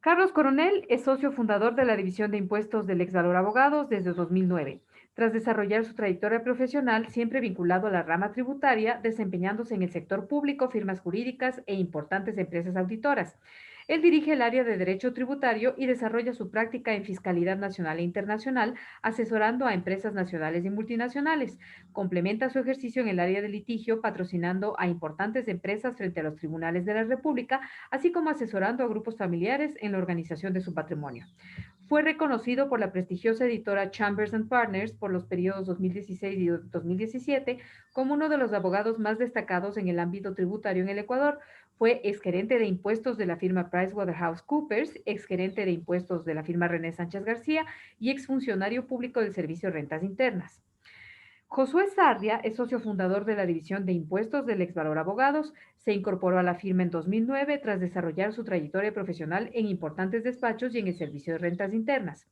Carlos Coronel es socio fundador de la División de Impuestos del Exvalor Abogados desde 2009, tras desarrollar su trayectoria profesional siempre vinculado a la rama tributaria, desempeñándose en el sector público, firmas jurídicas e importantes empresas auditoras. Él dirige el área de Derecho Tributario y desarrolla su práctica en Fiscalidad Nacional e Internacional, asesorando a empresas nacionales y multinacionales. Complementa su ejercicio en el área de litigio, patrocinando a importantes empresas frente a los tribunales de la República, así como asesorando a grupos familiares en la organización de su patrimonio. Fue reconocido por la prestigiosa editora Chambers and Partners por los periodos 2016 y 2017 como uno de los abogados más destacados en el ámbito tributario en el Ecuador. Fue exgerente de impuestos de la firma PricewaterhouseCoopers, exgerente de impuestos de la firma René Sánchez García y exfuncionario público del Servicio de Rentas Internas. Josué Sarria es socio fundador de la División de Impuestos del Exvalor Abogados. Se incorporó a la firma en 2009 tras desarrollar su trayectoria profesional en importantes despachos y en el Servicio de Rentas Internas.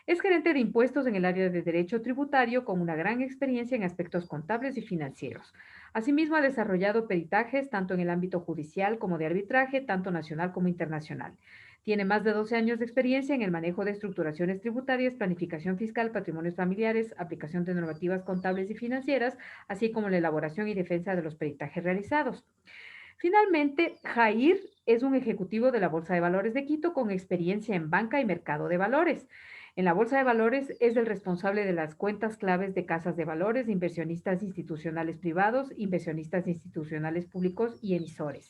Es gerente de impuestos en el área de derecho tributario con una gran experiencia en aspectos contables y financieros. Asimismo, ha desarrollado peritajes tanto en el ámbito judicial como de arbitraje, tanto nacional como internacional. Tiene más de 12 años de experiencia en el manejo de estructuraciones tributarias, planificación fiscal, patrimonios familiares, aplicación de normativas contables y financieras, así como la elaboración y defensa de los peritajes realizados. Finalmente, Jair es un ejecutivo de la Bolsa de Valores de Quito con experiencia en banca y mercado de valores. En la Bolsa de Valores es el responsable de las cuentas claves de casas de valores, inversionistas institucionales privados, inversionistas institucionales públicos y emisores.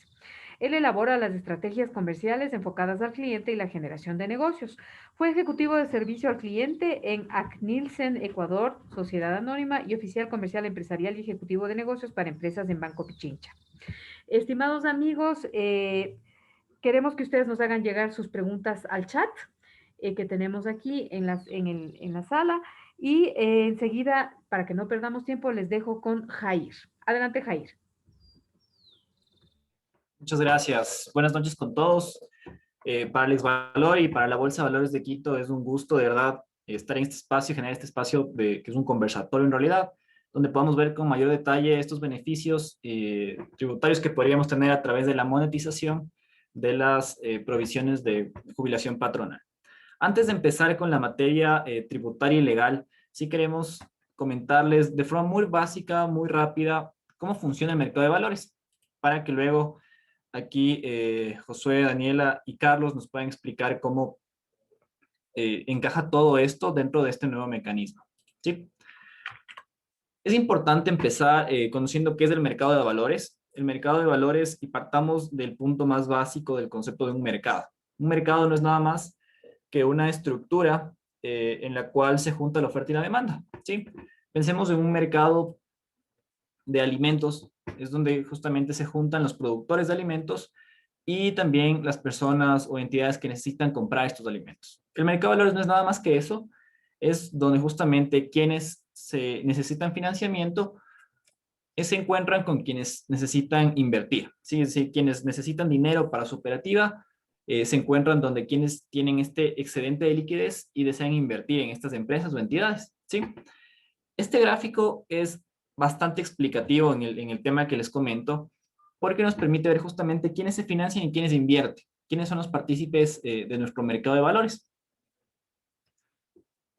Él elabora las estrategias comerciales enfocadas al cliente y la generación de negocios. Fue ejecutivo de servicio al cliente en Acnilsen Ecuador, Sociedad Anónima, y oficial comercial empresarial y ejecutivo de negocios para empresas en Banco Pichincha. Estimados amigos, queremos que ustedes nos hagan llegar sus preguntas al chat que tenemos aquí en la sala y enseguida, para que no perdamos tiempo, les dejo con Jair. Adelante, Jair. Muchas gracias. Buenas noches con todos. Para el Exvalor y para la Bolsa de Valores de Quito es un gusto, de verdad, estar en este espacio, generar este espacio que es un conversatorio en realidad, donde podamos ver con mayor detalle estos beneficios tributarios que podríamos tener a través de la monetización de las provisiones de jubilación patronal. Antes de empezar con la materia tributaria y legal, sí queremos comentarles de forma muy básica, muy rápida, cómo funciona el mercado de valores, para que luego aquí Josué, Daniela y Carlos nos pueden explicar cómo encaja todo esto dentro de este nuevo mecanismo. ¿Sí? Es importante empezar conociendo qué es el mercado de valores. El mercado de valores, y partamos del punto más básico del concepto de un mercado. Un mercado no es nada más que una estructura en la cual se junta la oferta y la demanda. ¿Sí? Pensemos en un mercado de alimentos, es donde justamente se juntan los productores de alimentos y también las personas o entidades que necesitan comprar estos alimentos. El mercado de valores no es nada más que eso, es donde justamente quienes se necesitan financiamiento se encuentran con quienes necesitan invertir, ¿sí? Es decir, quienes necesitan dinero para su operativa se encuentran donde quienes tienen este excedente de liquidez y desean invertir en estas empresas o entidades, ¿sí? Este gráfico es bastante explicativo en el tema que les comento, porque nos permite ver justamente quiénes se financian y quiénes invierten, quiénes son los partícipes de nuestro mercado de valores.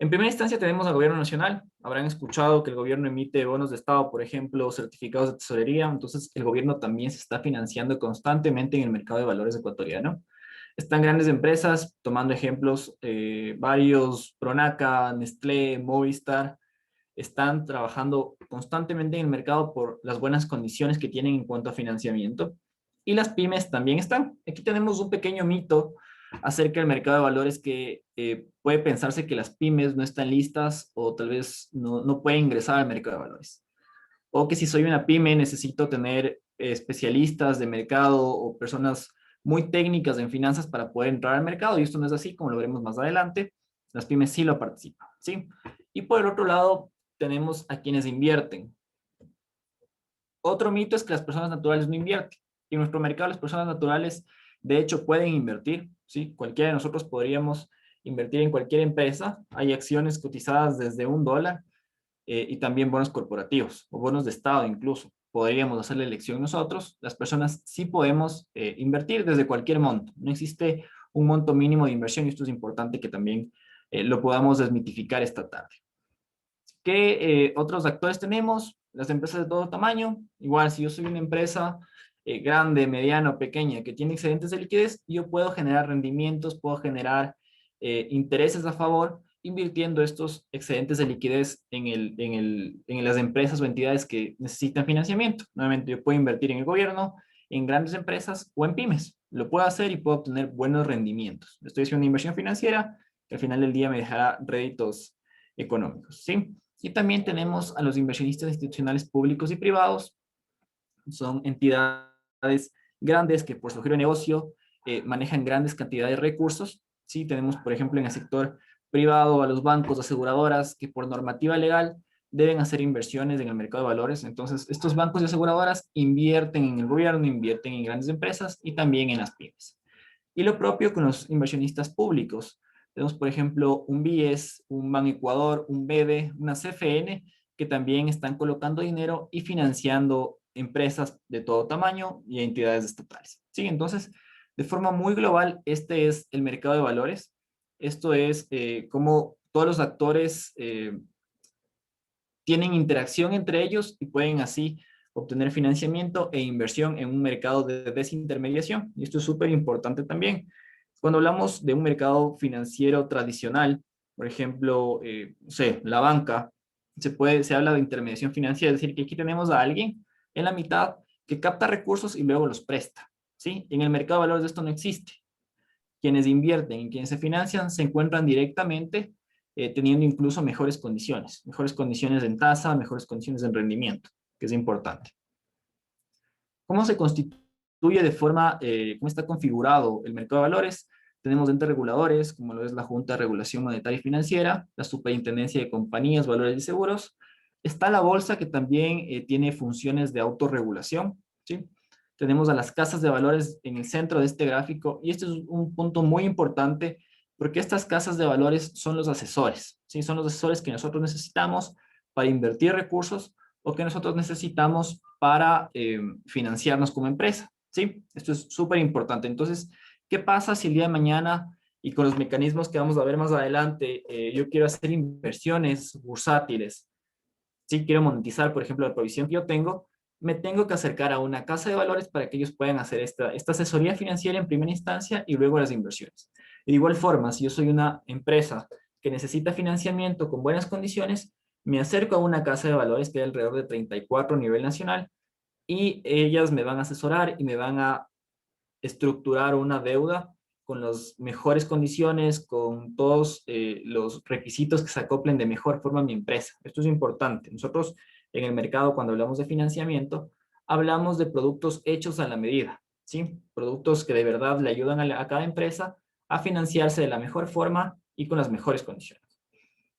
En primera instancia tenemos al gobierno nacional. Habrán escuchado que el gobierno emite bonos de Estado, por ejemplo, certificados de tesorería. Entonces, el gobierno también se está financiando constantemente en el mercado de valores ecuatoriano. Están grandes empresas, tomando ejemplos, varios, Pronaca, Nestlé, Movistar, están trabajando constantemente en el mercado por las buenas condiciones que tienen en cuanto a financiamiento. Y las pymes también están. Aquí tenemos un pequeño mito acerca del mercado de valores que puede pensarse que las pymes no están listas o tal vez no pueden ingresar al mercado de valores. O que si soy una pyme necesito tener especialistas de mercado o personas muy técnicas en finanzas para poder entrar al mercado. Y esto no es así, como lo veremos más adelante. Las pymes sí lo participan, ¿sí? Y por el otro lado, tenemos a quienes invierten. Otro mito es que las personas naturales no invierten. Y en nuestro mercado las personas naturales, de hecho, pueden invertir, ¿sí? Cualquiera de nosotros podríamos invertir en cualquier empresa. Hay acciones cotizadas desde $1 y también bonos corporativos o bonos de Estado incluso. Podríamos hacer la elección nosotros. Las personas sí podemos invertir desde cualquier monto. No existe un monto mínimo de inversión, y esto es importante que también lo podamos desmitificar esta tarde. ¿Qué otros actores tenemos? Las empresas de todo tamaño. Igual, si yo soy una empresa grande, mediana o pequeña que tiene excedentes de liquidez, yo puedo generar rendimientos, puedo generar intereses a favor, invirtiendo estos excedentes de liquidez en las empresas o entidades que necesitan financiamiento. Nuevamente, yo puedo invertir en el gobierno, en grandes empresas o en pymes. Lo puedo hacer y puedo obtener buenos rendimientos. Estoy haciendo una inversión financiera que al final del día me dejará réditos económicos, ¿sí? Y también tenemos a los inversionistas institucionales públicos y privados. Son entidades grandes que por su giro de negocio manejan grandes cantidades de recursos. Sí, tenemos, por ejemplo, en el sector privado a los bancos, aseguradoras, que por normativa legal deben hacer inversiones en el mercado de valores. Entonces, estos bancos y aseguradoras invierten en el gobierno, invierten en grandes empresas y también en las pymes. Y lo propio con los inversionistas públicos. Tenemos, por ejemplo, un BIES, un Ban Ecuador, un BEDE, una CFN, que también están colocando dinero y financiando empresas de todo tamaño y entidades estatales. Sí, entonces, de forma muy global, este es el mercado de valores. Esto es cómo todos los actores tienen interacción entre ellos y pueden así obtener financiamiento e inversión en un mercado de desintermediación. Y esto es súper importante también. Cuando hablamos de un mercado financiero tradicional, por ejemplo, no sé, la banca, se habla de intermediación financiera, es decir, que aquí tenemos a alguien en la mitad que capta recursos y luego los presta, ¿sí? En el mercado de valores esto no existe. Quienes invierten y quienes se financian se encuentran directamente teniendo incluso mejores condiciones en tasa, mejores condiciones en rendimiento, que es importante. ¿Cómo se constituye de forma, cómo está configurado el mercado de valores? Tenemos entes reguladores, como lo es la Junta de Regulación Monetaria y Financiera, la Superintendencia de Compañías, Valores y Seguros. Está la bolsa, que también tiene funciones de autorregulación, ¿sí? Tenemos a las casas de valores en el centro de este gráfico, y este es un punto muy importante, porque estas casas de valores son los asesores, ¿sí? Son los asesores que nosotros necesitamos para invertir recursos o que nosotros necesitamos para financiarnos como empresa, ¿sí? Esto es súper importante. Entonces, ¿qué pasa si el día de mañana, y con los mecanismos que vamos a ver más adelante, yo quiero hacer inversiones bursátiles, ¿sí? Quiero monetizar, por ejemplo, la provisión que yo tengo, me tengo que acercar a una casa de valores para que ellos puedan hacer esta asesoría financiera en primera instancia y luego las inversiones. De igual forma, si yo soy una empresa que necesita financiamiento con buenas condiciones, me acerco a una casa de valores que hay alrededor de 34 a nivel nacional, y ellas me van a asesorar y me van a estructurar una deuda con las mejores condiciones, con todos los requisitos que se acoplen de mejor forma a mi empresa. Esto es importante. Nosotros en el mercado, cuando hablamos de financiamiento, hablamos de productos hechos a la medida, ¿sí? Productos que de verdad le ayudan a cada empresa a financiarse de la mejor forma y con las mejores condiciones.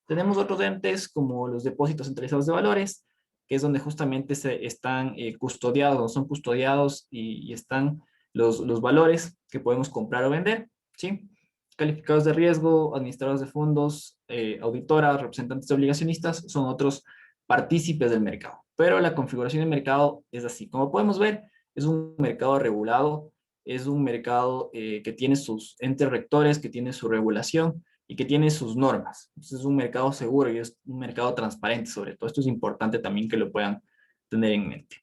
Tenemos otros entes como los depósitos centralizados de valores, que es donde justamente se están custodiados, son custodiados y están los valores que podemos comprar o vender, ¿sí? Calificados de riesgo, administradores de fondos, auditoras, representantes de obligacionistas, son otros partícipes del mercado. Pero la configuración del mercado es así. Como podemos ver, es un mercado regulado, es un mercado que tiene sus entes rectores, que tiene su regulación y que tiene sus normas. Entonces es un mercado seguro y es un mercado transparente, sobre todo. Esto es importante también que lo puedan tener en mente.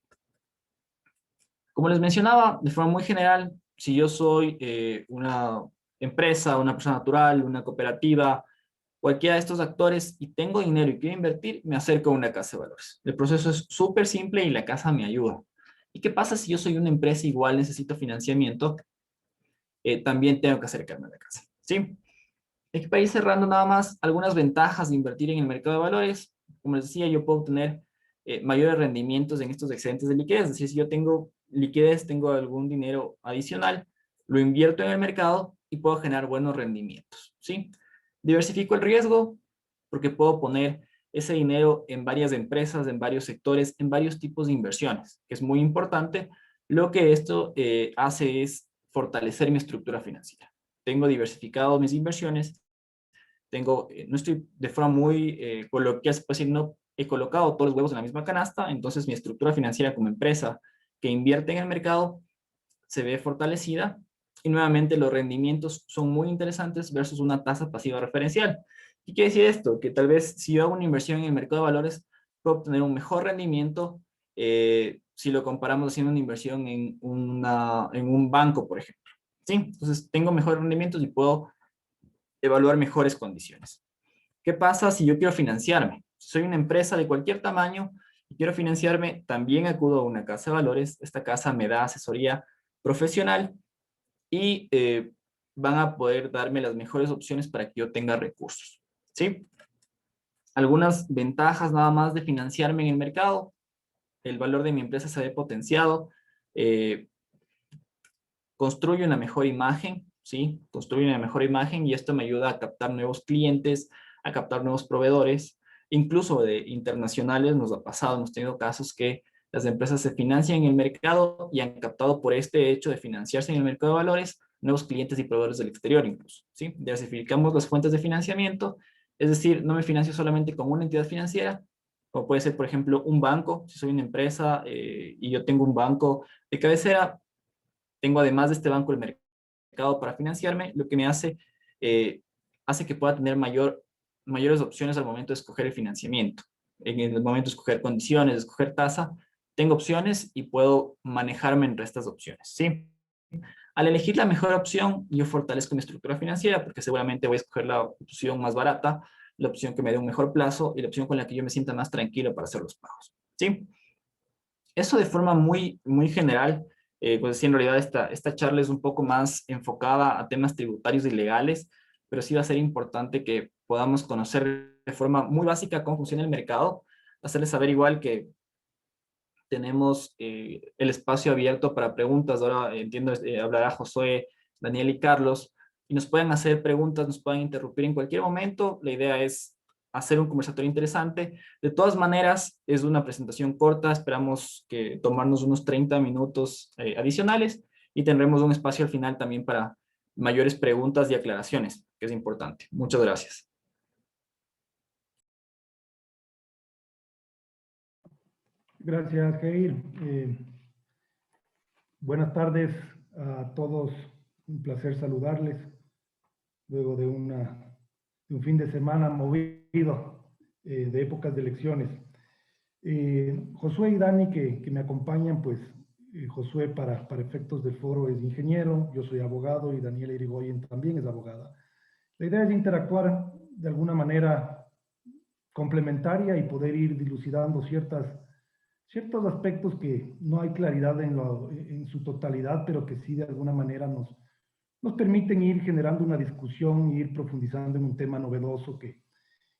Como les mencionaba, de forma muy general, si yo soy una empresa, una persona natural, una cooperativa, cualquiera de estos actores y tengo dinero y quiero invertir, me acerco a una casa de valores. El proceso es súper simple y la casa me ayuda. ¿Y qué pasa si yo soy una empresa igual, necesito financiamiento? También tengo que acercarme a la casa, ¿sí? Para ir cerrando nada más, algunas ventajas de invertir en el mercado de valores. Como les decía, yo puedo obtener mayores rendimientos en estos excedentes de liquidez. Es decir, si yo tengo liquidez, tengo algún dinero adicional, lo invierto en el mercado y puedo generar buenos rendimientos, ¿sí? Diversifico el riesgo porque puedo poner ese dinero en varias empresas, en varios sectores, en varios tipos de inversiones, que es muy importante. Lo que esto hace es fortalecer mi estructura financiera. Tengo diversificado mis inversiones, no estoy de forma muy coloquial, se puede decir, no he colocado todos los huevos en la misma canasta, entonces mi estructura financiera como empresa que invierte en el mercado se ve fortalecida Y nuevamente los rendimientos son muy interesantes versus una tasa pasiva referencial. ¿Qué quiere decir esto? Que tal vez si yo hago una inversión en el mercado de valores, puedo obtener un mejor rendimiento si lo comparamos haciendo una inversión en un banco, por ejemplo. ¿Sí? Entonces tengo mejores rendimientos y puedo evaluar mejores condiciones. ¿Qué pasa si yo quiero financiarme? Si soy una empresa de cualquier tamaño y quiero financiarme, también acudo a una casa de valores. Esta casa me da asesoría profesional y van a poder darme las mejores opciones para que yo tenga recursos. ¿Sí? Algunas ventajas nada más de financiarme en el mercado. El valor de mi empresa se ve potenciado. Eh, construye una mejor imagen, ¿sí? Construye una mejor imagen y esto me ayuda a captar nuevos clientes, a captar nuevos proveedores, incluso de internacionales nos ha pasado, hemos tenido casos que las empresas se financian en el mercado y han captado por este hecho de financiarse en el mercado de valores nuevos clientes y proveedores del exterior incluso, ¿sí? Diversificamos las fuentes de financiamiento, es decir, no me financio solamente con una entidad financiera, como puede ser, por ejemplo, un banco, si soy una empresa y yo tengo un banco de cabecera, tengo además de este banco el mercado para financiarme, lo que me hace que pueda tener mayores opciones al momento de escoger el financiamiento. En el momento de escoger condiciones, de escoger tasa, tengo opciones y puedo manejarme entre estas opciones, ¿sí? Al elegir la mejor opción, yo fortalezco mi estructura financiera porque seguramente voy a escoger la opción más barata, la opción que me dé un mejor plazo y la opción con la que yo me sienta más tranquilo para hacer los pagos, ¿sí? Eso de forma muy general, pues sí, en realidad esta charla es un poco más enfocada a temas tributarios y legales, pero sí va a ser importante que podamos conocer de forma muy básica cómo funciona el mercado, hacerles saber igual que tenemos el espacio abierto para preguntas. Ahora entiendo, hablará Josué, Daniel y Carlos, y nos pueden hacer preguntas, nos pueden interrumpir en cualquier momento. La idea es hacer un conversatorio interesante. De todas maneras, es una presentación corta, esperamos que tomarnos unos 30 minutos adicionales y tendremos un espacio al final también para mayores preguntas y aclaraciones, que es importante. Muchas gracias. Gracias, Jair. Buenas tardes a todos. Un placer saludarles luego de un fin de semana movido de épocas de elecciones. Josué y Dani, que me acompañan, pues Josué para efectos del foro es ingeniero, yo soy abogado y Daniela Irigoyen también es abogada. La idea es interactuar de alguna manera complementaria y poder ir dilucidando ciertos aspectos que no hay claridad en su totalidad, pero que sí de alguna manera nos permiten ir generando una discusión e ir profundizando en un tema novedoso que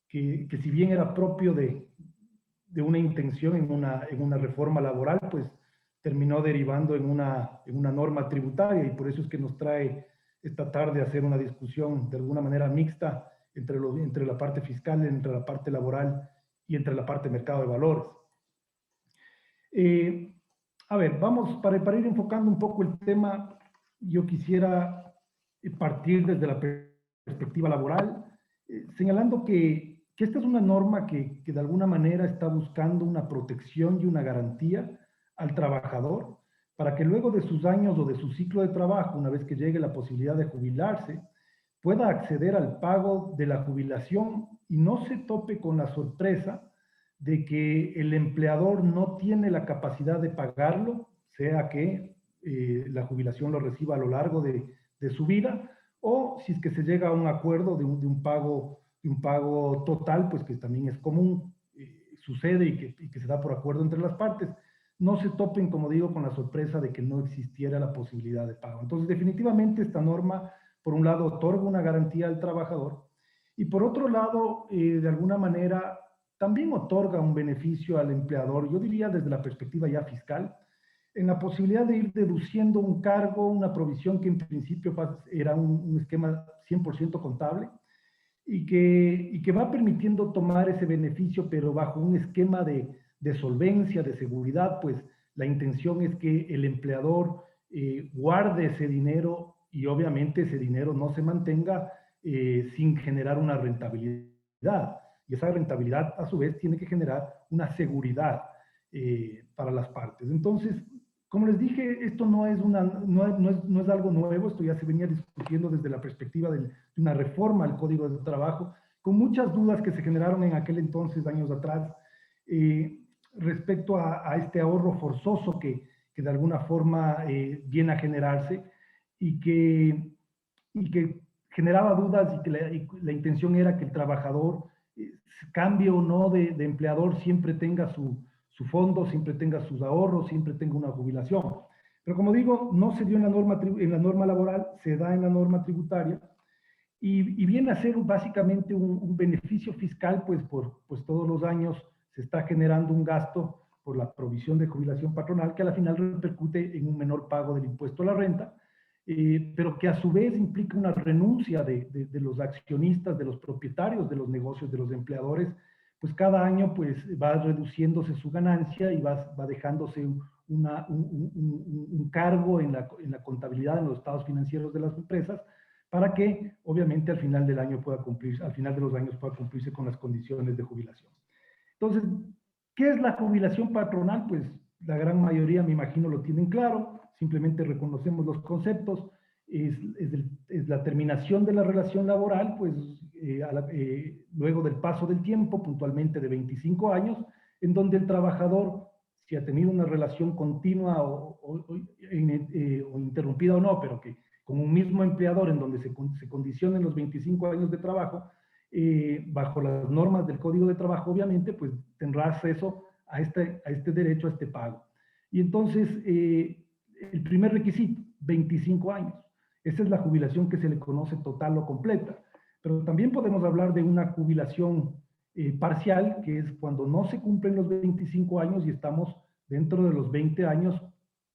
si bien era propio de una intención en una reforma laboral, pues terminó derivando en una norma tributaria y por eso es que nos trae esta tarde a hacer una discusión de alguna manera mixta entre la parte fiscal, entre la parte laboral y entre la parte mercado de valores. Eh, a ver, vamos, para ir enfocando un poco el tema, yo quisiera partir desde la perspectiva laboral, señalando que esta es una norma que de alguna manera está buscando una protección y una garantía al trabajador para que luego de sus años o de su ciclo de trabajo, una vez que llegue la posibilidad de jubilarse, pueda acceder al pago de la jubilación y no se tope con la sorpresa de que el empleador no tiene la capacidad de pagarlo, sea que la jubilación lo reciba a lo largo de su vida, o si es que se llega a un acuerdo de un pago total, pues que también es común, sucede y que se da por acuerdo entre las partes, no se topen, como digo, con la sorpresa de que no existiera la posibilidad de pago. Entonces, definitivamente esta norma, por un lado, otorga una garantía al trabajador y por otro lado, de alguna manera, también otorga un beneficio al empleador, yo diría desde la perspectiva ya fiscal, en la posibilidad de ir deduciendo un cargo, una provisión que en principio era un esquema 100% contable y que va permitiendo tomar ese beneficio, pero bajo un esquema de solvencia, de seguridad, pues la intención es que el empleador guarde ese dinero y obviamente ese dinero no se mantenga sin generar una rentabilidad. Y esa rentabilidad, a su vez, tiene que generar una seguridad para las partes. Entonces, Como les dije, esto no es algo nuevo, esto ya se venía discutiendo desde la perspectiva de una reforma al Código de Trabajo, con muchas dudas que se generaron en aquel entonces, años atrás, respecto a este ahorro forzoso que de alguna forma viene a generarse y que generaba dudas y que la intención era que el trabajador, cambie o no de empleador, siempre tenga su fondo, siempre tenga sus ahorros, siempre tenga una jubilación. Pero como digo, no se dio en la norma laboral, se da en la norma tributaria y viene a ser básicamente un beneficio fiscal, pues todos los años se está generando un gasto por la provisión de jubilación patronal que a la final repercute en un menor pago del impuesto a la renta, pero que a su vez implica una renuncia de los accionistas, de los propietarios de los negocios, de los empleadores, pues cada año pues va reduciéndose su ganancia y va dejándose un cargo en la contabilidad, en los estados financieros de las empresas, para que obviamente al final del año al final de los años pueda cumplirse con las condiciones de jubilación. Entonces, ¿qué es la jubilación patronal? Pues la gran mayoría, me imagino, lo tienen claro, simplemente reconocemos los conceptos, es la terminación de la relación laboral, pues luego del paso del tiempo, puntualmente de 25 años, en donde el trabajador, si ha tenido una relación continua o interrumpida o no, pero que con un mismo empleador en donde se condicionen los 25 años de trabajo, bajo las normas del Código de Trabajo, obviamente, pues tendrá acceso a este derecho, a este pago. Y entonces, el primer requisito, 25 años. Esa es la jubilación que se le conoce total o completa. Pero también podemos hablar de una jubilación parcial, que es cuando no se cumplen los 25 años y estamos dentro de los 20 años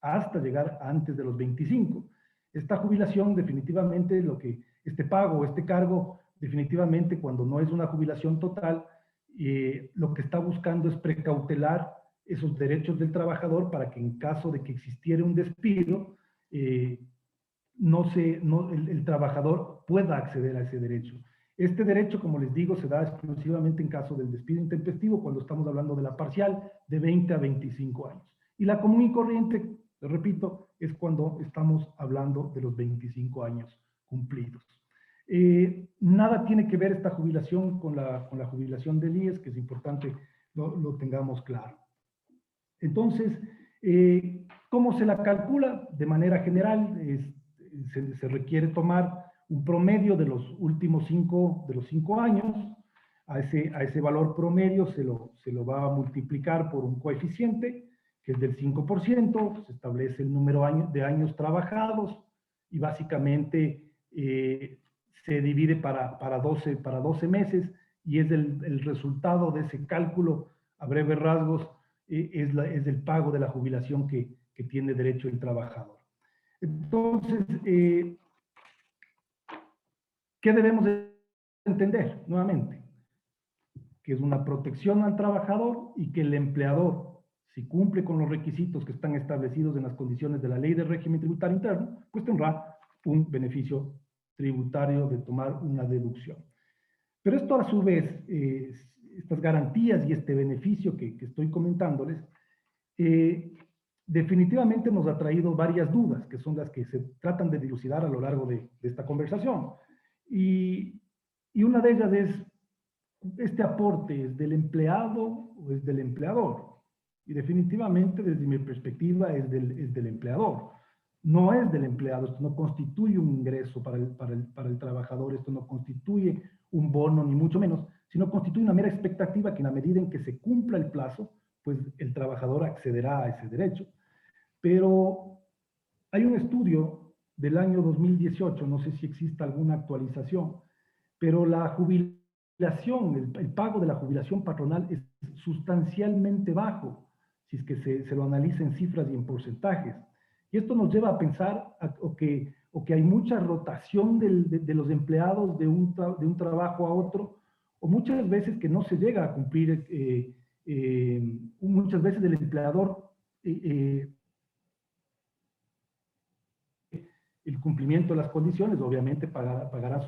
hasta llegar antes de los 25. Esta jubilación definitivamente, este pago, este cargo, definitivamente cuando no es una jubilación total, lo que está buscando es precautelar esos derechos del trabajador para que en caso de que existiera un despido, el trabajador pueda acceder a ese derecho. Este derecho, como les digo, se da exclusivamente en caso del despido intempestivo, cuando estamos hablando de la parcial, de 20 a 25 años. Y la común y corriente, repito, es cuando estamos hablando de los 25 años cumplidos. Nada tiene que ver esta jubilación con la jubilación del IES, que es importante lo tengamos claro. Entonces, ¿cómo se la calcula? De manera general, se requiere tomar un promedio de los últimos 5 años. A ese valor promedio se lo va a multiplicar por un coeficiente, que es del 5%, se establece el número de años trabajados y básicamente se divide para 12 meses y es el resultado de ese cálculo, a breves rasgos, es el pago de la jubilación que tiene derecho el trabajador. Entonces, ¿qué debemos entender? Nuevamente, que es una protección al trabajador y que el empleador, si cumple con los requisitos que están establecidos en las condiciones de la Ley de Régimen Tributario Interno, pues tendrá un beneficio tributario de tomar una deducción. Pero esto a su vez, estas garantías y este beneficio que estoy comentándoles, definitivamente nos ha traído varias dudas, que son las que se tratan de dilucidar a lo largo de esta conversación. Y una de ellas es, ¿este aporte es del empleado o es del empleador? Y definitivamente, desde mi perspectiva, es del empleador. No es del empleado, esto no constituye un ingreso para el trabajador, esto no constituye un bono, ni mucho menos, sino constituye una mera expectativa que en la medida en que se cumpla el plazo, pues el trabajador accederá a ese derecho. Pero hay un estudio del año 2018, no sé si existe alguna actualización, pero la jubilación, el pago de la jubilación patronal es sustancialmente bajo, si es que se lo analiza en cifras y en porcentajes. Y esto nos lleva a pensar que hay mucha rotación de los empleados de un trabajo a otro, o muchas veces que no se llega a cumplir, muchas veces el empleador, el cumplimiento de las condiciones, obviamente pagará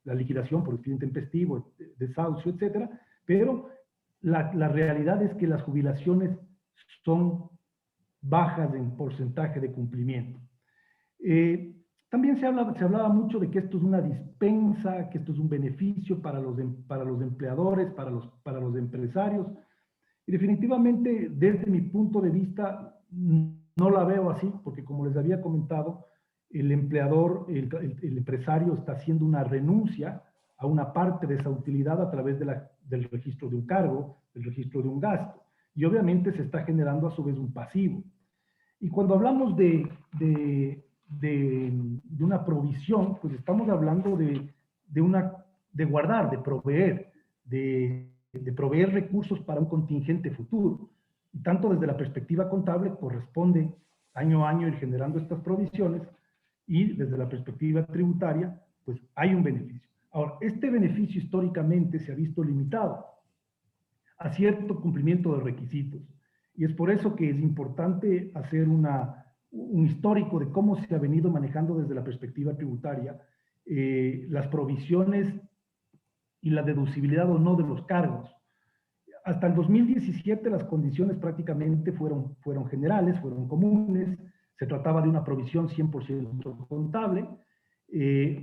la liquidación por despido intempestivo, desahucio, etcétera, pero la realidad es que las jubilaciones son bajas en porcentaje de cumplimiento. También se hablaba mucho de que esto es una dispensa, que esto es un beneficio para los empleadores, para los empresarios. Y definitivamente, desde mi punto de vista, no la veo así, porque como les había comentado, el empleador, el empresario está haciendo una renuncia a una parte de esa utilidad a través del registro de un cargo, del registro de un gasto. Y obviamente se está generando a su vez un pasivo. Y cuando hablamos de una provisión, pues estamos hablando de guardar, de proveer, de proveer recursos para un contingente futuro. Y tanto desde la perspectiva contable corresponde año a año ir generando estas provisiones, y desde la perspectiva tributaria, pues hay un beneficio. Ahora, este beneficio históricamente se ha visto limitado a cierto cumplimiento de requisitos. Y es por eso que es importante hacer un histórico de cómo se ha venido manejando desde la perspectiva tributaria las provisiones y la deducibilidad o no de los cargos. Hasta el 2017 las condiciones prácticamente fueron generales, fueron comunes. Se trataba de una provisión 100% contable,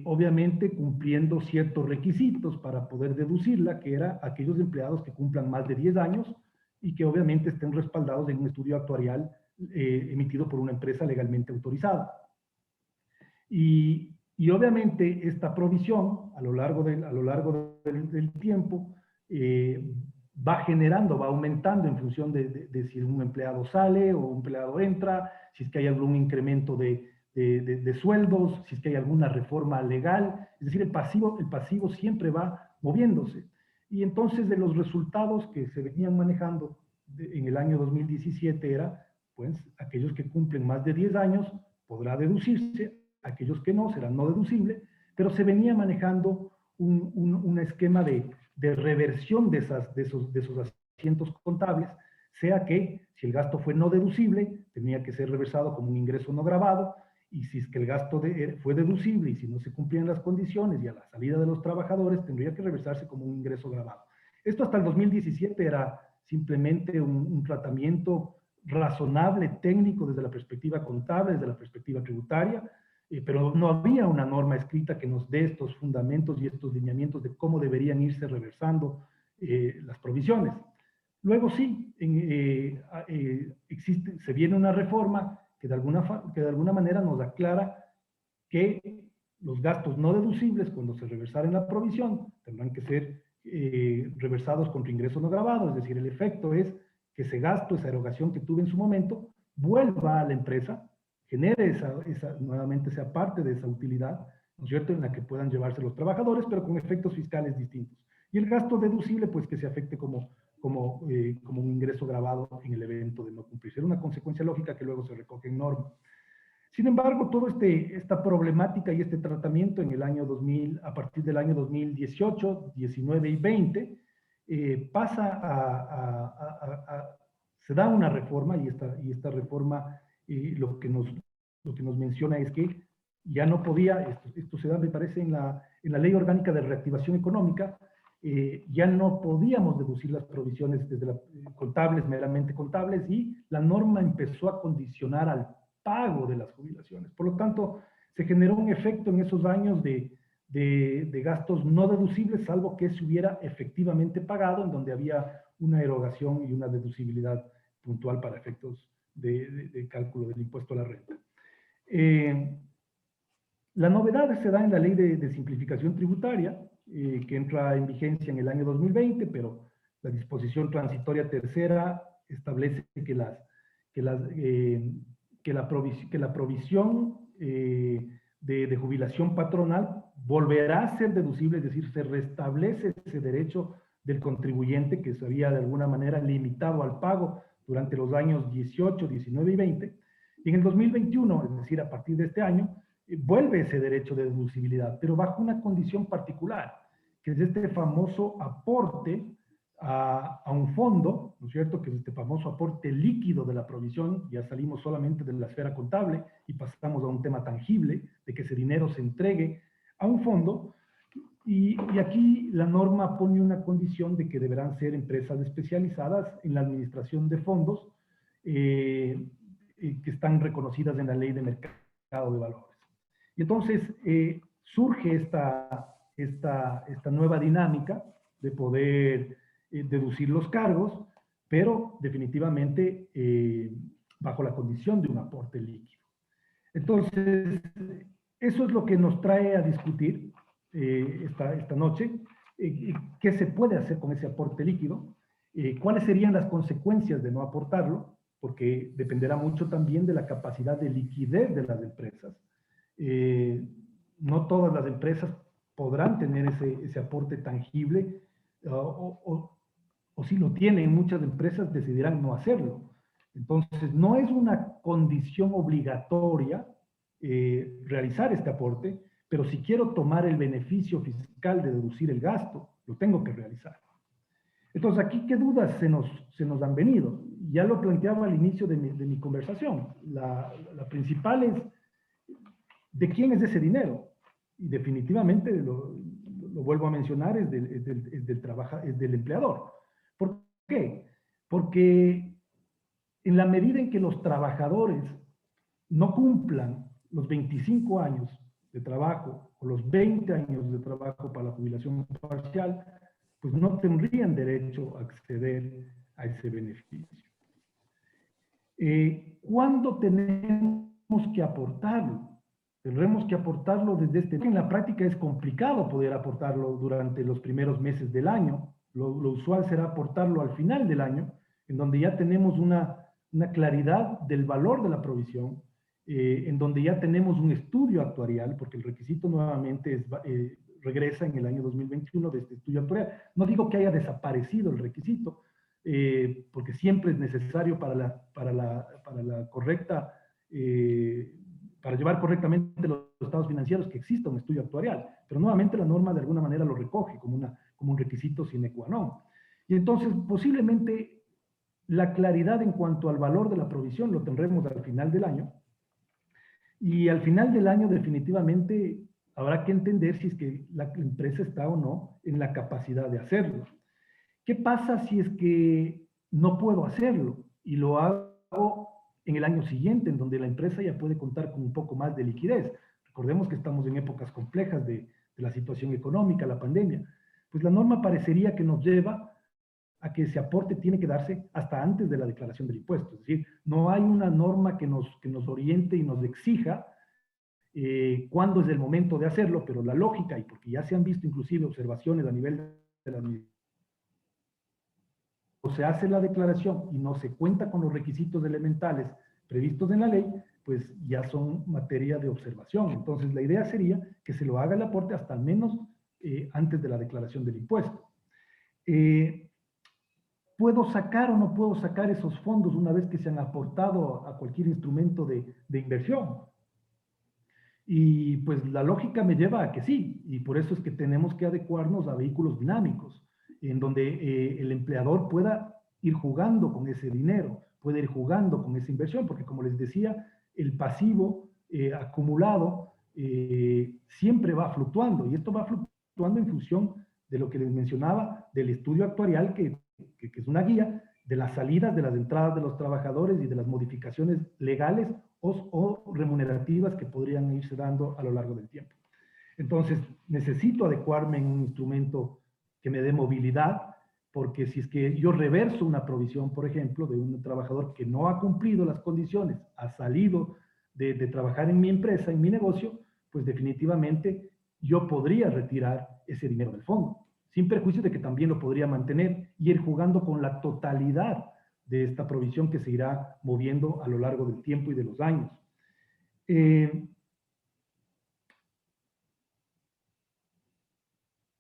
obviamente cumpliendo ciertos requisitos para poder deducirla, que era aquellos empleados que cumplan más de 10 años y que obviamente estén respaldados en un estudio actuarial emitido por una empresa legalmente autorizada. Y obviamente esta provisión a lo largo del tiempo va generando, va aumentando en función de si un empleado sale o un empleado entra, si es que hay algún incremento de sueldos, si es que hay alguna reforma legal. Es decir, el pasivo siempre va moviéndose. Y entonces de los resultados que se venían manejando en el año 2017 era, pues, aquellos que cumplen más de 10 años podrá deducirse, aquellos que no serán no deducibles, pero se venía manejando un esquema de reversión de esos asientos contables, sea que si el gasto fue no deducible, tenía que ser reversado como un ingreso no gravado, y si es que el gasto fue deducible y si no se cumplían las condiciones y a la salida de los trabajadores, tendría que reversarse como un ingreso gravado. Esto hasta el 2017 era simplemente un tratamiento razonable, técnico, desde la perspectiva contable, desde la perspectiva tributaria, pero no había una norma escrita que nos dé estos fundamentos y estos lineamientos de cómo deberían irse reversando las provisiones. Luego sí, se viene una reforma que de alguna manera nos aclara que los gastos no deducibles, cuando se reversara en la provisión, tendrán que ser reversados contra ingreso no gravado. Es decir, el efecto es que ese gasto, esa erogación que tuve en su momento, vuelva a la empresa, genere nuevamente sea parte de esa utilidad, ¿no es cierto?, en la que puedan llevarse los trabajadores, pero con efectos fiscales distintos. Y el gasto deducible, pues que se afecte como un ingreso gravado en el evento de no cumplir. Era una consecuencia lógica que luego se recoge en norma. Sin embargo, toda esta problemática y este tratamiento en el año 2000, a partir del año 2018, 19 y 20, se da una reforma, y esta reforma lo que nos menciona es que ya no podía, esto se da, me parece, en la Ley Orgánica de Reactivación Económica, ya no podíamos deducir las provisiones contables, meramente contables, y la norma empezó a condicionar al pago de las jubilaciones. Por lo tanto, se generó un efecto en esos años de gastos no deducibles, salvo que se hubiera efectivamente pagado, en donde había una erogación y una deducibilidad puntual para efectos de cálculo del impuesto a la renta. La novedad se da en la Ley de Simplificación Tributaria, que entra en vigencia en el año 2020, pero la disposición transitoria tercera establece que la provisión de jubilación patronal volverá a ser deducible, es decir, se restablece ese derecho del contribuyente que se había de alguna manera limitado al pago durante los años 18, 19 y 20. Y en el 2021, es decir, a partir de este año, vuelve ese derecho de deducibilidad, pero bajo una condición particular, que es este famoso aporte a un fondo, ¿no es cierto?, que es este famoso aporte líquido de la provisión. Ya salimos solamente de la esfera contable y pasamos a un tema tangible, de que ese dinero se entregue a un fondo, y aquí la norma pone una condición de que deberán ser empresas especializadas en la administración de fondos, que están reconocidas en la ley de mercado de valores. Y entonces surge esta nueva dinámica de poder deducir los cargos, pero definitivamente bajo la condición de un aporte líquido. Entonces, eso es lo que nos trae a discutir esta noche. ¿Qué se puede hacer con ese aporte líquido? ¿Cuáles serían las consecuencias de no aportarlo? Porque dependerá mucho también de la capacidad de liquidez de las empresas. No todas las empresas podrán tener ese aporte tangible, o si lo tienen, muchas empresas decidirán no hacerlo. Entonces, no es una condición obligatoria realizar este aporte, pero si quiero tomar el beneficio fiscal de deducir el gasto, lo tengo que realizar. Entonces, aquí, ¿qué dudas se nos han venido? Ya lo planteaba al inicio de mi conversación. La principal es, ¿de quién es ese dinero? Y definitivamente, lo vuelvo a mencionar, es del empleador. ¿Por qué? Porque en la medida en que los trabajadores no cumplan los 25 años de trabajo o los 20 años de trabajo para la jubilación parcial, pues no tendrían derecho a acceder a ese beneficio. ¿Cuándo tenemos que aportarlo? Tendremos que aportarlo desde este... En la práctica es complicado poder aportarlo durante los primeros meses del año. Lo usual será aportarlo al final del año, en donde ya tenemos una claridad del valor de la provisión, en donde ya tenemos un estudio actuarial, porque el requisito nuevamente regresa en el año 2021 de este estudio actuarial. No digo que haya desaparecido el requisito, porque siempre es necesario para la correcta, para llevar correctamente los estados financieros, que exista un estudio actuarial, pero nuevamente la norma de alguna manera lo recoge como un requisito sine qua non. Y entonces posiblemente la claridad en cuanto al valor de la provisión lo tendremos al final del año, y al final del año definitivamente habrá que entender si es que la empresa está o no en la capacidad de hacerlo. ¿Qué pasa si es que no puedo hacerlo y lo hago en el año siguiente, en donde la empresa ya puede contar con un poco más de liquidez? Recordemos que estamos en épocas complejas de la situación económica, la pandemia. Pues la norma parecería que nos lleva a que ese aporte tiene que darse hasta antes de la declaración del impuesto. Es decir, no hay una norma que nos oriente y nos exija cuándo es el momento de hacerlo, pero la lógica, y porque ya se han visto inclusive observaciones a nivel de la administración, o se hace la declaración y no se cuenta con los requisitos elementales previstos en la ley, pues ya son materia de observación. Entonces, la idea sería que se lo haga el aporte hasta al menos antes de la declaración del impuesto. ¿Puedo sacar o no puedo sacar esos fondos una vez que se han aportado a cualquier instrumento de inversión? Y pues la lógica me lleva a que sí, y por eso es que tenemos que adecuarnos a vehículos dinámicos, en donde el empleador pueda ir jugando con ese dinero, puede ir jugando con esa inversión, porque como les decía, el pasivo acumulado siempre va fluctuando, y esto va fluctuando en función de lo que les mencionaba, del estudio actuarial, que es una guía de las salidas, de las entradas de los trabajadores y de las modificaciones legales o remunerativas que podrían irse dando a lo largo del tiempo. Entonces, necesito adecuarme en un instrumento que me dé movilidad, porque si es que yo reverso una provisión, por ejemplo, de un trabajador que no ha cumplido las condiciones, ha salido de trabajar en mi empresa, en mi negocio, pues definitivamente yo podría retirar ese dinero del fondo, sin perjuicio de que también lo podría mantener y ir jugando con la totalidad de esta provisión que se irá moviendo a lo largo del tiempo y de los años.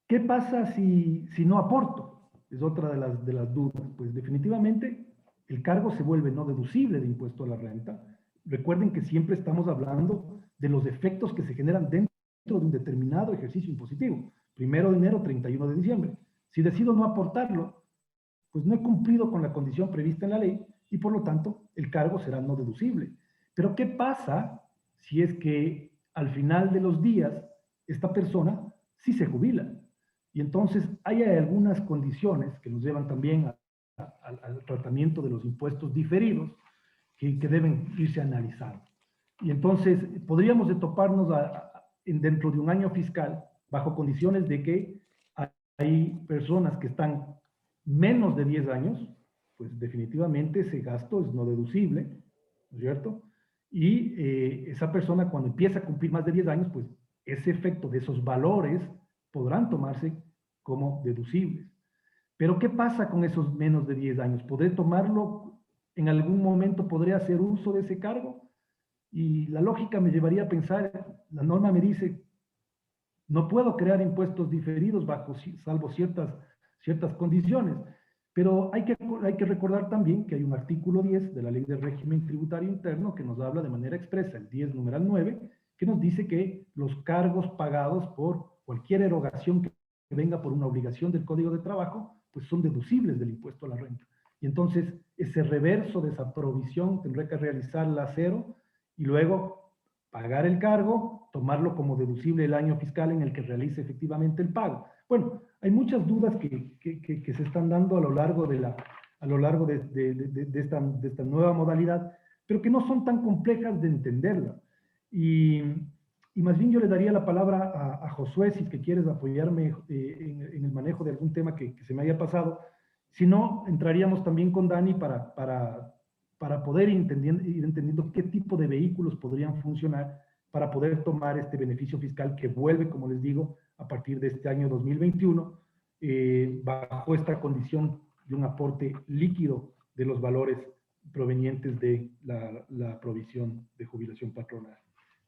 ¿Qué pasa si no aporto? Es otra de las dudas. Pues definitivamente el cargo se vuelve no deducible de impuesto a la renta. Recuerden que siempre estamos hablando de los efectos que se generan dentro de un determinado ejercicio impositivo. 1 de enero, 31 de diciembre. Si decido no aportarlo, pues no he cumplido con la condición prevista en la ley y por lo tanto el cargo será no deducible. Pero ¿qué pasa si es que al final de los días esta persona sí se jubila? Y entonces hay algunas condiciones que nos llevan también al tratamiento de los impuestos diferidos, que deben irse analizando. Y entonces podríamos de toparnos dentro de un año fiscal bajo condiciones de que hay personas que están menos de 10 años, pues definitivamente ese gasto es no deducible, ¿no es cierto? Y esa persona cuando empieza a cumplir más de 10 años, pues ese efecto de esos valores podrán tomarse como deducibles. Pero ¿qué pasa con esos menos de 10 años? ¿Podré tomarlo en algún momento? ¿Podré hacer uso de ese cargo? Y la lógica me llevaría a pensar, la norma me dice, no puedo crear impuestos diferidos salvo ciertas condiciones. Pero hay que recordar también que hay un artículo 10 de la Ley de Régimen Tributario Interno que nos habla de manera expresa, el 10 numeral 9, que nos dice que los cargos pagados por cualquier erogación que venga por una obligación del Código de Trabajo, pues son deducibles del impuesto a la renta. Y entonces ese reverso de esa provisión tendrá que realizarla a cero y luego pagar el cargo, tomarlo como deducible el año fiscal en el que realice efectivamente el pago. Bueno, hay muchas dudas que se están dando a lo largo de esta nueva modalidad, pero que no son tan complejas de entenderla. Y más bien yo le daría la palabra a Josué, si es que quieres apoyarme en el manejo de algún tema que se me haya pasado. Si no, entraríamos también con Dani para poder ir entendiendo qué tipo de vehículos podrían funcionar para poder tomar este beneficio fiscal que vuelve, como les digo, a partir de este año 2021, bajo esta condición de un aporte líquido de los valores provenientes de la provisión de jubilación patronal.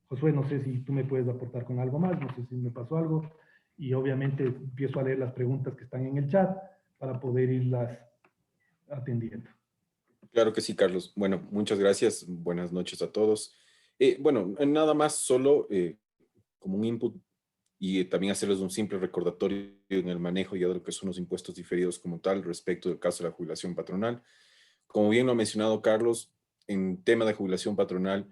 Josué, no sé si tú me puedes aportar con algo más, no sé si me pasó algo, y obviamente empiezo a leer las preguntas que están en el chat para poder irlas atendiendo. Claro que sí, Carlos. Bueno, muchas gracias. Buenas noches a todos. Bueno, nada más solo como un input y también hacerles un simple recordatorio en el manejo ya de lo que son los impuestos diferidos como tal respecto del caso de la jubilación patronal. Como bien lo ha mencionado Carlos, en tema de jubilación patronal,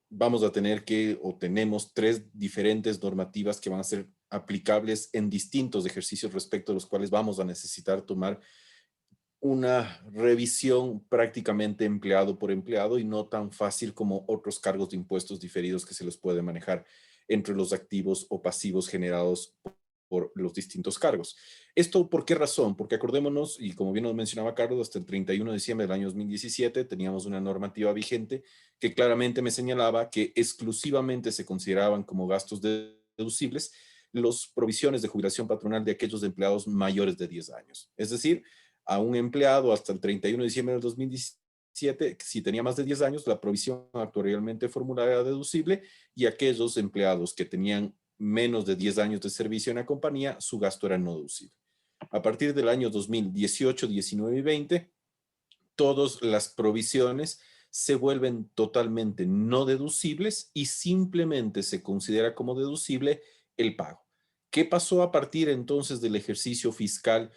vamos a tener o tenemos 3 diferentes normativas que van a ser aplicables en distintos ejercicios respecto a los cuales vamos a necesitar tomar una revisión prácticamente empleado por empleado y no tan fácil como otros cargos de impuestos diferidos que se les puede manejar entre los activos o pasivos generados por los distintos cargos. ¿Esto por qué razón? Porque acordémonos, y como bien nos mencionaba Carlos, hasta el 31 de diciembre del año 2017 teníamos una normativa vigente que claramente me señalaba que exclusivamente se consideraban como gastos deducibles las provisiones de jubilación patronal de aquellos empleados mayores de 10 años. Es decir, a un empleado hasta el 31 de diciembre del 2017, si tenía más de 10 años, la provisión actuarialmente formulada era deducible y aquellos empleados que tenían menos de 10 años de servicio en la compañía, su gasto era no deducible. A partir del año 2018, 19 y 20, todas las provisiones se vuelven totalmente no deducibles y simplemente se considera como deducible el pago. ¿Qué pasó a partir entonces del ejercicio fiscal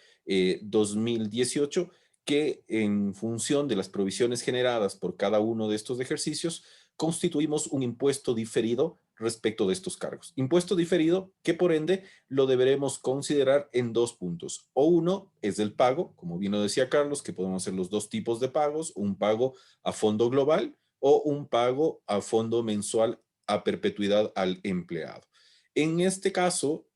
2018? Que en función de las provisiones generadas por cada uno de estos ejercicios, constituimos un impuesto diferido respecto de estos cargos. Impuesto diferido que por ende lo deberemos considerar en 2 puntos. O uno es el pago, como bien lo decía Carlos, que podemos hacer los 2 tipos de pagos, un pago a fondo global o un pago a fondo mensual a perpetuidad al empleado. En este caso,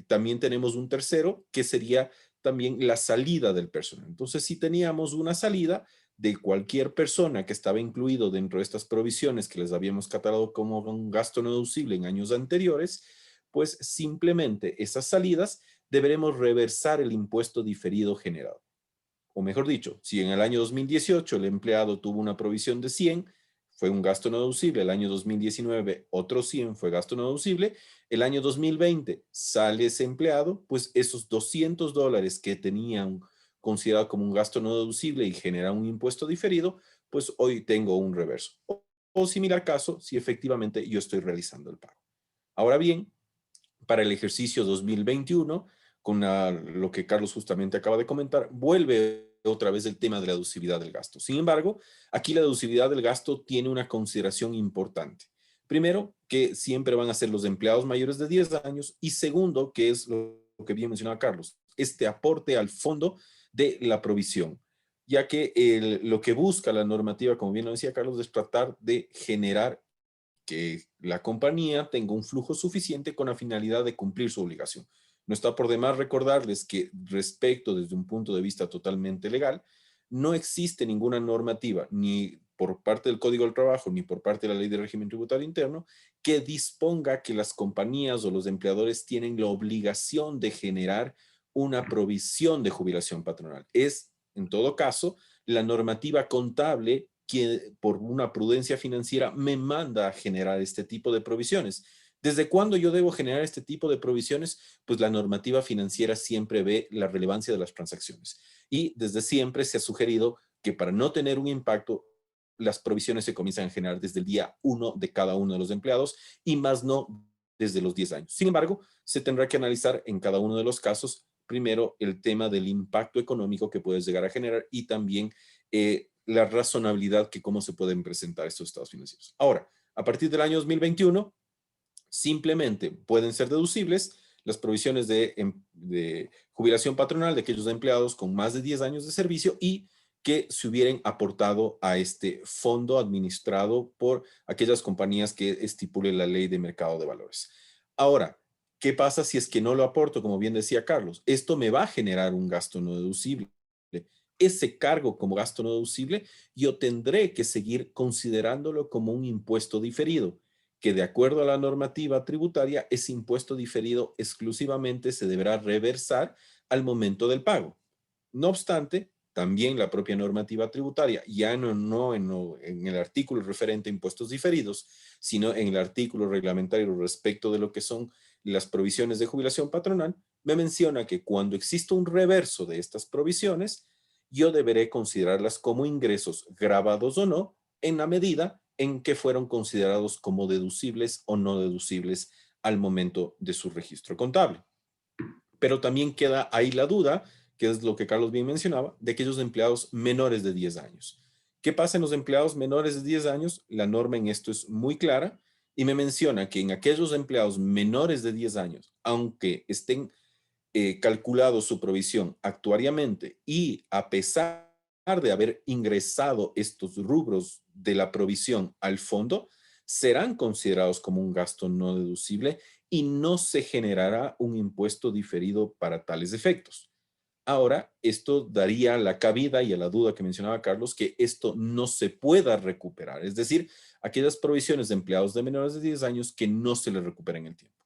también tenemos un tercero que sería también la salida del personal. Entonces, si teníamos una salida de cualquier persona que estaba incluido dentro de estas provisiones que les habíamos catalogado como un gasto no deducible en años anteriores, pues simplemente esas salidas deberemos reversar el impuesto diferido generado. O mejor dicho, si en el año 2018 el empleado tuvo una provisión de 100, fue un gasto no deducible, el año 2019 otro 100 fue gasto no deducible, el año 2020 sale ese empleado, pues esos $200 que tenían considerado como un gasto no deducible y genera un impuesto diferido, pues hoy tengo un reverso. O similar caso, si efectivamente yo estoy realizando el pago. Ahora bien, para el ejercicio 2021, con lo que Carlos justamente acaba de comentar, vuelve otra vez el tema de la deducibilidad del gasto. Sin embargo, aquí la deducibilidad del gasto tiene una consideración importante. Primero, que siempre van a ser los empleados mayores de 10 años y segundo, que es lo que bien mencionaba Carlos, este aporte al fondo de la provisión. ya que lo que busca la normativa, como bien lo decía Carlos, es tratar de generar que la compañía tenga un flujo suficiente con la finalidad de cumplir su obligación. No está por demás recordarles que respecto desde un punto de vista totalmente legal, no existe ninguna normativa, ni por parte del Código del Trabajo, ni por parte de la Ley de Régimen Tributario Interno, que disponga que las compañías o los empleadores tienen la obligación de generar una provisión de jubilación patronal. Es, en todo caso, la normativa contable que por una prudencia financiera me manda a generar este tipo de provisiones. ¿Desde cuándo yo debo generar este tipo de provisiones? Pues la normativa financiera siempre ve la relevancia de las transacciones y desde siempre se ha sugerido que para no tener un impacto, las provisiones se comienzan a generar desde el día 1 de cada uno de los empleados y más no desde los 10 años. Sin embargo, se tendrá que analizar en cada uno de los casos, primero, el tema del impacto económico que puedes llegar a generar y también la razonabilidad que cómo se pueden presentar estos estados financieros. Ahora, a partir del año 2021, simplemente pueden ser deducibles las provisiones de jubilación patronal de aquellos empleados con más de 10 años de servicio y que se hubieran aportado a este fondo administrado por aquellas compañías que estipule la ley de mercado de valores. Ahora, ¿qué pasa si es que no lo aporto? Como bien decía Carlos, esto me va a generar un gasto no deducible. Ese cargo como gasto no deducible, yo tendré que seguir considerándolo como un impuesto diferido, que de acuerdo a la normativa tributaria, ese impuesto diferido exclusivamente se deberá reversar al momento del pago. No obstante, también la propia normativa tributaria, ya no en el artículo referente a impuestos diferidos, sino en el artículo reglamentario respecto de lo que son las provisiones de jubilación patronal, me menciona que cuando exista un reverso de estas provisiones, yo deberé considerarlas como ingresos grabados o no, en la medida en que fueron considerados como deducibles o no deducibles al momento de su registro contable. Pero también queda ahí la duda, que es lo que Carlos bien mencionaba, de aquellos empleados menores de 10 años. ¿Qué pasa en los empleados menores de 10 años? La norma en esto es muy clara y me menciona que en aquellos empleados menores de 10 años, aunque estén calculado su provisión actuariamente y a pesar de haber ingresado estos rubros de la provisión al fondo, serán considerados como un gasto no deducible y no se generará un impuesto diferido para tales efectos. Ahora, esto daría la cabida y a la duda que mencionaba Carlos, que esto no se pueda recuperar, es decir, aquellas provisiones de empleados de menores de 10 años que no se les recuperen en el tiempo.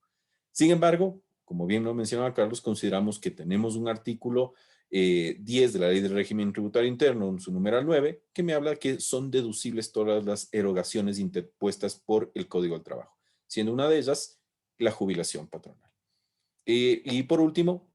Sin embargo, como bien lo mencionaba Carlos, consideramos que tenemos un artículo 10 de la Ley del Régimen Tributario Interno, en su numeral 9, que me habla que son deducibles todas las erogaciones interpuestas por el Código del Trabajo, siendo una de ellas la jubilación patronal. Y por último,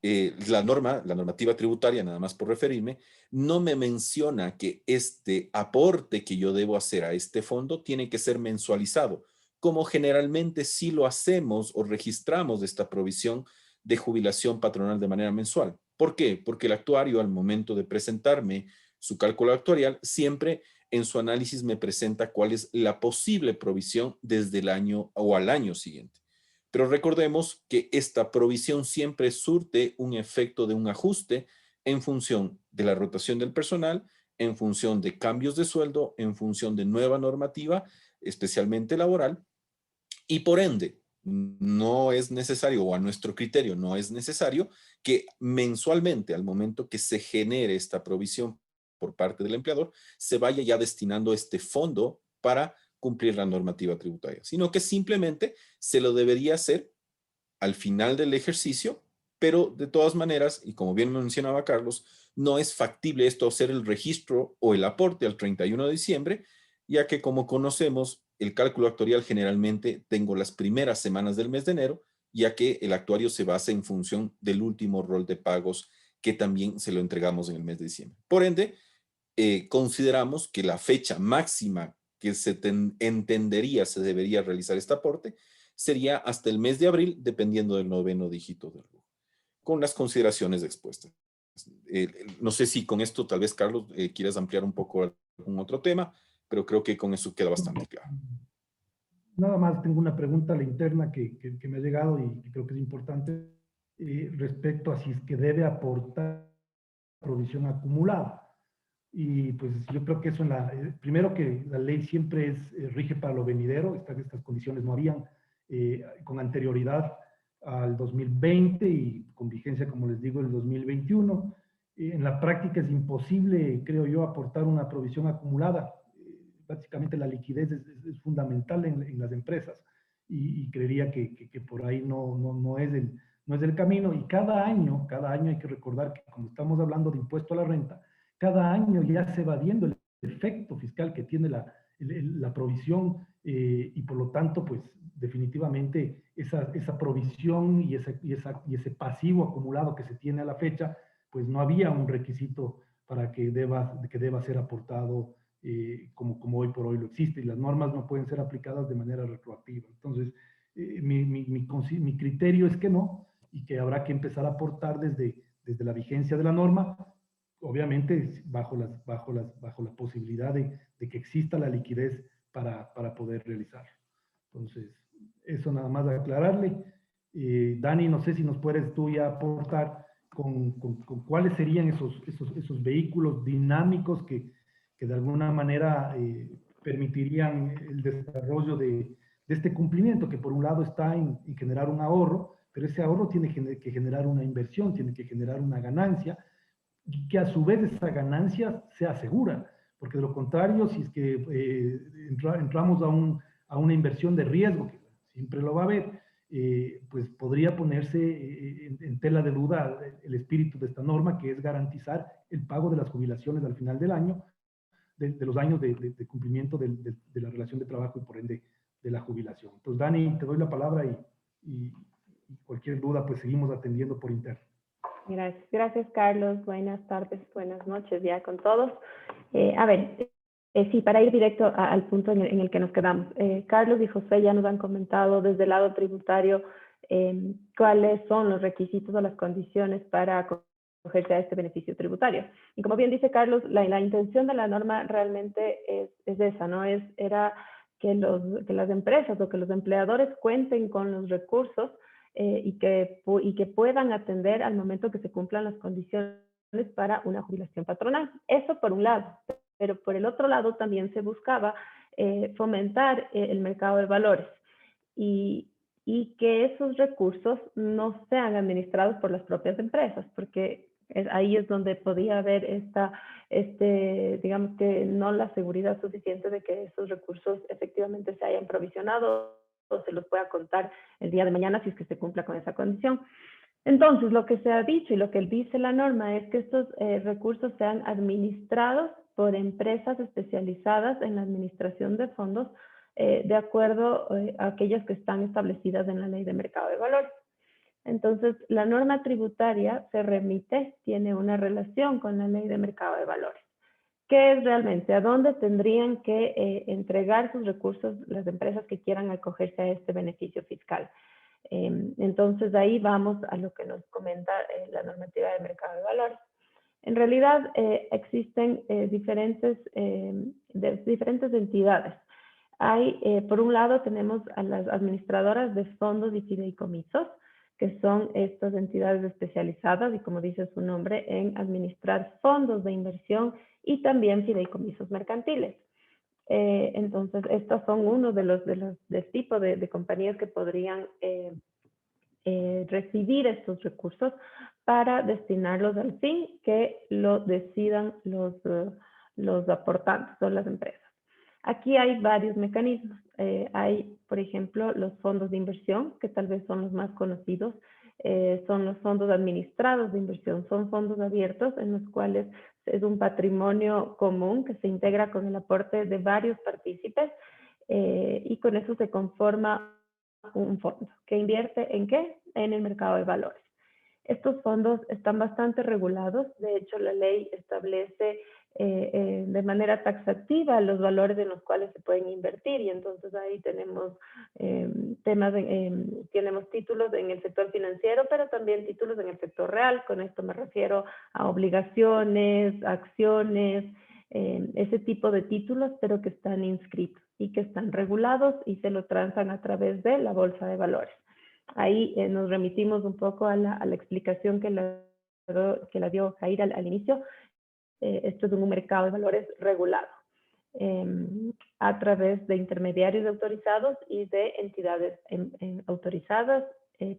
la normativa tributaria, nada más por referirme, no me menciona que este aporte que yo debo hacer a este fondo tiene que ser mensualizado, como generalmente sí lo hacemos o registramos esta provisión de jubilación patronal de manera mensual. ¿Por qué? Porque el actuario al momento de presentarme su cálculo actuarial siempre en su análisis me presenta cuál es la posible provisión desde el año o al año siguiente. Pero recordemos que esta provisión siempre surte un efecto de un ajuste en función de la rotación del personal, en función de cambios de sueldo, en función de nueva normativa, especialmente laboral, y por ende no es necesario, o a nuestro criterio no es necesario, que mensualmente, al momento que se genere esta provisión por parte del empleador, se vaya ya destinando este fondo para cumplir la normativa tributaria, sino que simplemente se lo debería hacer al final del ejercicio, pero de todas maneras, y como bien mencionaba Carlos, no es factible esto hacer el registro o el aporte al 31 de diciembre, ya que como conocemos, el cálculo actuarial generalmente tengo las primeras semanas del mes de enero, ya que el actuario se basa en función del último rol de pagos que también se lo entregamos en el mes de diciembre. Por ende, consideramos que la fecha máxima que entendería se debería realizar este aporte sería hasta el mes de abril, dependiendo del noveno dígito del RUC, con las consideraciones expuestas. No sé si con esto tal vez, Carlos, quieras ampliar un poco algún otro tema, pero creo que con eso queda bastante claro. Nada más tengo una pregunta a la interna que me ha llegado y que creo que es importante respecto a si es que debe aportar provisión acumulada. Y pues yo creo que eso primero que la ley siempre rige para lo venidero, estas condiciones no habían con anterioridad al 2020 y con vigencia, como les digo, el 2021. En la práctica es imposible, creo yo, aportar una provisión acumulada. Básicamente la liquidez es fundamental en las empresas y creería que por ahí no es el camino. Y cada año hay que recordar que como estamos hablando de impuesto a la renta, cada año ya se va viendo el efecto fiscal que tiene la provisión y por lo tanto, pues definitivamente esa provisión y ese pasivo acumulado que se tiene a la fecha, pues no había un requisito para que deba ser aportado como hoy por hoy lo existe, y las normas no pueden ser aplicadas de manera retroactiva. Entonces, mi criterio es que no, y que habrá que empezar a aportar desde la vigencia de la norma, obviamente bajo la posibilidad de que exista la liquidez para poder realizarlo. Entonces, eso nada más de aclararle. Dani, no sé si nos puedes tú ya aportar con cuáles serían esos vehículos dinámicos que de alguna manera permitirían el desarrollo de este cumplimiento, que por un lado está en generar un ahorro, pero ese ahorro tiene que generar una inversión, tiene que generar una ganancia, y que a su vez esa ganancia sea segura, porque de lo contrario, si es que entramos a una inversión de riesgo, que siempre lo va a haber, pues podría ponerse en tela de duda el espíritu de esta norma, que es garantizar el pago de las jubilaciones al final del año, de los años de cumplimiento de la relación de trabajo y por ende de la jubilación. Entonces, Dani, te doy la palabra y cualquier duda, pues seguimos atendiendo por interno. Gracias, Carlos. Buenas tardes, buenas noches ya con todos. Sí, para ir directo al punto en el que nos quedamos. Carlos y José ya nos han comentado desde el lado tributario cuáles son los requisitos o las condiciones para acogerse a este beneficio tributario. Y como bien dice Carlos, la intención de la norma realmente es esa, ¿no? Era que las empresas o que los empleadores cuenten con los recursos y que puedan atender al momento que se cumplan las condiciones para una jubilación patronal. Eso por un lado, pero por el otro lado también se buscaba fomentar el mercado de valores y que esos recursos no sean administrados por las propias empresas, porque ahí es donde podía haber digamos que no la seguridad suficiente de que esos recursos efectivamente se hayan provisionado o se los pueda contar el día de mañana si es que se cumpla con esa condición. Entonces, lo que se ha dicho y lo que dice la norma es que estos recursos sean administrados por empresas especializadas en la administración de fondos de acuerdo a aquellas que están establecidas en la Ley de Mercado de Valores. Entonces, la norma tributaria tiene una relación con la Ley de Mercado de Valores. ¿Qué es realmente? ¿A dónde tendrían que entregar sus recursos las empresas que quieran acogerse a este beneficio fiscal? Entonces, ahí vamos a lo que nos comenta la normativa de mercado de valores. En realidad, existen diferentes entidades. Por un lado, tenemos a las administradoras de fondos y fideicomisos, que son estas entidades especializadas, y como dice su nombre, en administrar fondos de inversión y también fideicomisos mercantiles. Entonces, estos son uno del tipo de compañías que podrían recibir estos recursos para destinarlos al fin que lo decidan los aportantes o las empresas. Aquí hay varios mecanismos. Hay, por ejemplo, los fondos de inversión, que tal vez son los más conocidos. Son los fondos administrados de inversión. Son fondos abiertos en los cuales es un patrimonio común que se integra con el aporte de varios partícipes y con eso se conforma un fondo que invierte ¿en qué? En el mercado de valores. Estos fondos están bastante regulados. De hecho, la ley establece de manera taxativa los valores en los cuales se pueden invertir y entonces ahí tenemos tenemos títulos en el sector financiero, pero también títulos en el sector real. Con esto me refiero a obligaciones, acciones, ese tipo de títulos, pero que están inscritos y que están regulados y se lo transan a través de la bolsa de valores. Ahí nos remitimos un poco a la explicación que la dio Jair al inicio, Esto es un mercado de valores regulado a través de intermediarios autorizados y de entidades autorizadas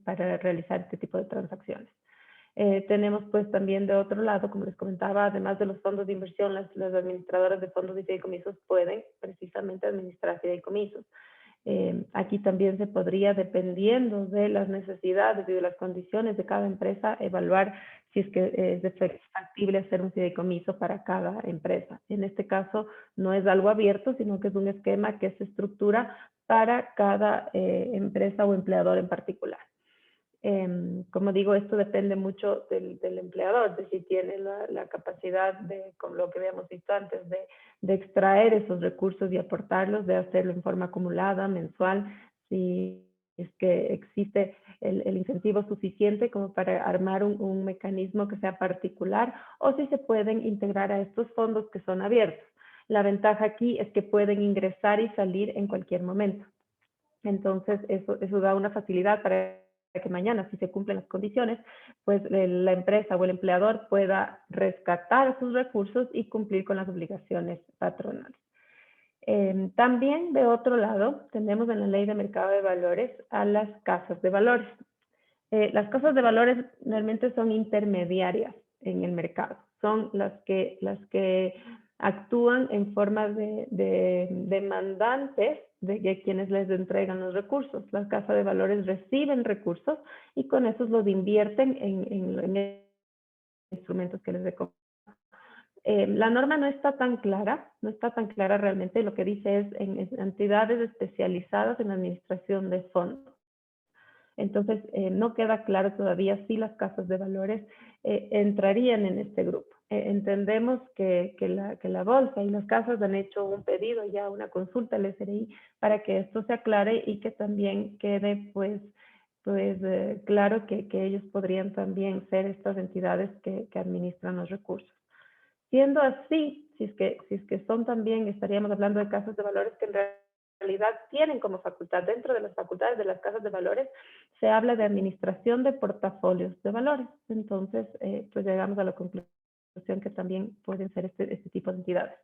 para realizar este tipo de transacciones. Tenemos pues también de otro lado, como les comentaba, además de los fondos de inversión, las administradoras de fondos y fideicomisos pueden precisamente administrar fideicomisos. Aquí también se podría, dependiendo de las necesidades y de las condiciones de cada empresa, evaluar si es que es factible hacer un fideicomiso para cada empresa. En este caso no es algo abierto, sino que es un esquema que se estructura para cada empresa o empleador en particular. Como digo, esto depende mucho del empleador, de si tiene la capacidad de, como lo que habíamos visto antes, de extraer esos recursos y aportarlos, de hacerlo en forma acumulada, mensual, si es que existe el incentivo suficiente como para armar un mecanismo que sea particular, o si se pueden integrar a estos fondos que son abiertos. La ventaja aquí es que pueden ingresar y salir en cualquier momento. Entonces, eso da una facilidad para que mañana, si se cumplen las condiciones, pues la empresa o el empleador pueda rescatar sus recursos y cumplir con las obligaciones patronales. También, de otro lado, tenemos en la Ley de Mercado de Valores a las casas de valores. Las casas de valores realmente son intermediarias en el mercado. Son las que actúan en forma de demandantes de quienes les entregan los recursos. Las casas de valores reciben recursos y con esos los invierten en instrumentos que les recomiendan. La norma no está tan clara realmente. Lo que dice es en entidades especializadas en la administración de fondos. Entonces, no queda claro todavía si las casas de valores entrarían en este grupo. Entendemos que la bolsa y las casas han hecho un pedido, ya una consulta al SRI, para que esto se aclare y que también quede claro que ellos podrían también ser estas entidades que administran los recursos. Siendo así, si es que son también, estaríamos hablando de casas de valores que en realidad tienen como facultad, dentro de las facultades de las casas de valores, se habla de administración de portafolios de valores. Entonces, pues llegamos a la conclusión que también pueden ser este tipo de entidades.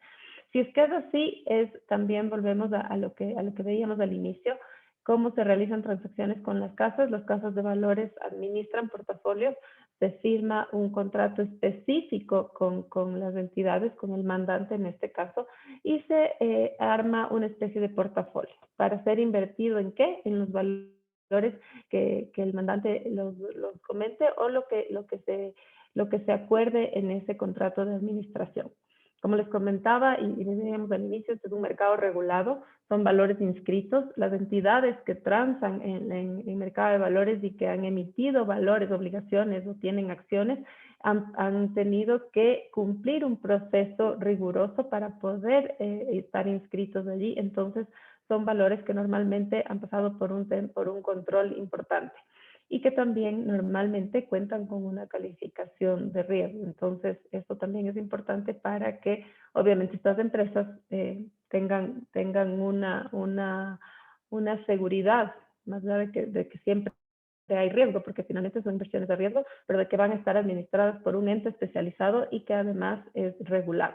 Si es que es así, también volvemos a lo que veíamos al inicio, cómo se realizan transacciones con las casas. Las casas de valores administran portafolios, se firma un contrato específico con las entidades, con el mandante en este caso, y se arma una especie de portafolio para ser invertido en ¿qué? En los valores que el mandante los comente o lo que se acuerde en ese contrato de administración. Como les comentaba y veíamos al inicio, este es un mercado regulado, son valores inscritos. Las entidades que transan en mercado de valores y que han emitido valores, obligaciones o tienen acciones, han tenido que cumplir un proceso riguroso para poder estar inscritos allí. Entonces, son valores que normalmente han pasado por un control importante y que también normalmente cuentan con una calificación de riesgo. Entonces, esto también es importante para que, obviamente, estas empresas tengan una seguridad, más allá de que siempre hay riesgo, porque finalmente son inversiones de riesgo, pero de que van a estar administradas por un ente especializado y que además es regulado.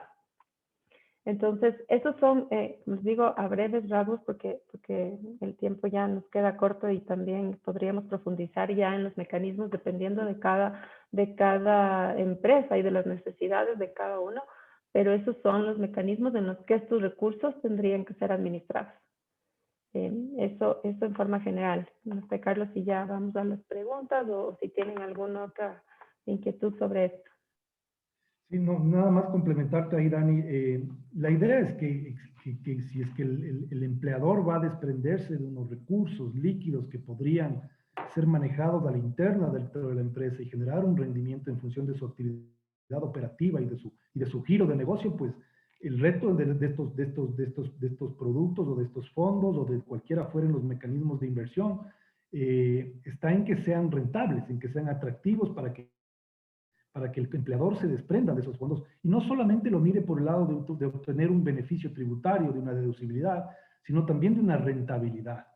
Entonces, esos son, les digo, a breves rasgos porque el tiempo ya nos queda corto y también podríamos profundizar ya en los mecanismos dependiendo de cada empresa y de las necesidades de cada uno, pero esos son los mecanismos en los que estos recursos tendrían que ser administrados. Eso en forma general. No sé, Carlos, si ya vamos a las preguntas o si tienen alguna otra inquietud sobre esto. Sí, no, nada más complementarte ahí, Dani. La idea es que si es que el empleador va a desprenderse de unos recursos líquidos que podrían ser manejados a la interna de la empresa y generar un rendimiento en función de su actividad operativa y de su giro de negocio, pues el reto de estos productos o de estos fondos o de cualquiera fueren los mecanismos de inversión está en que sean rentables, en que sean atractivos para que el empleador se desprenda de esos fondos y no solamente lo mire por el lado de obtener un beneficio tributario, de una deducibilidad, sino también de una rentabilidad.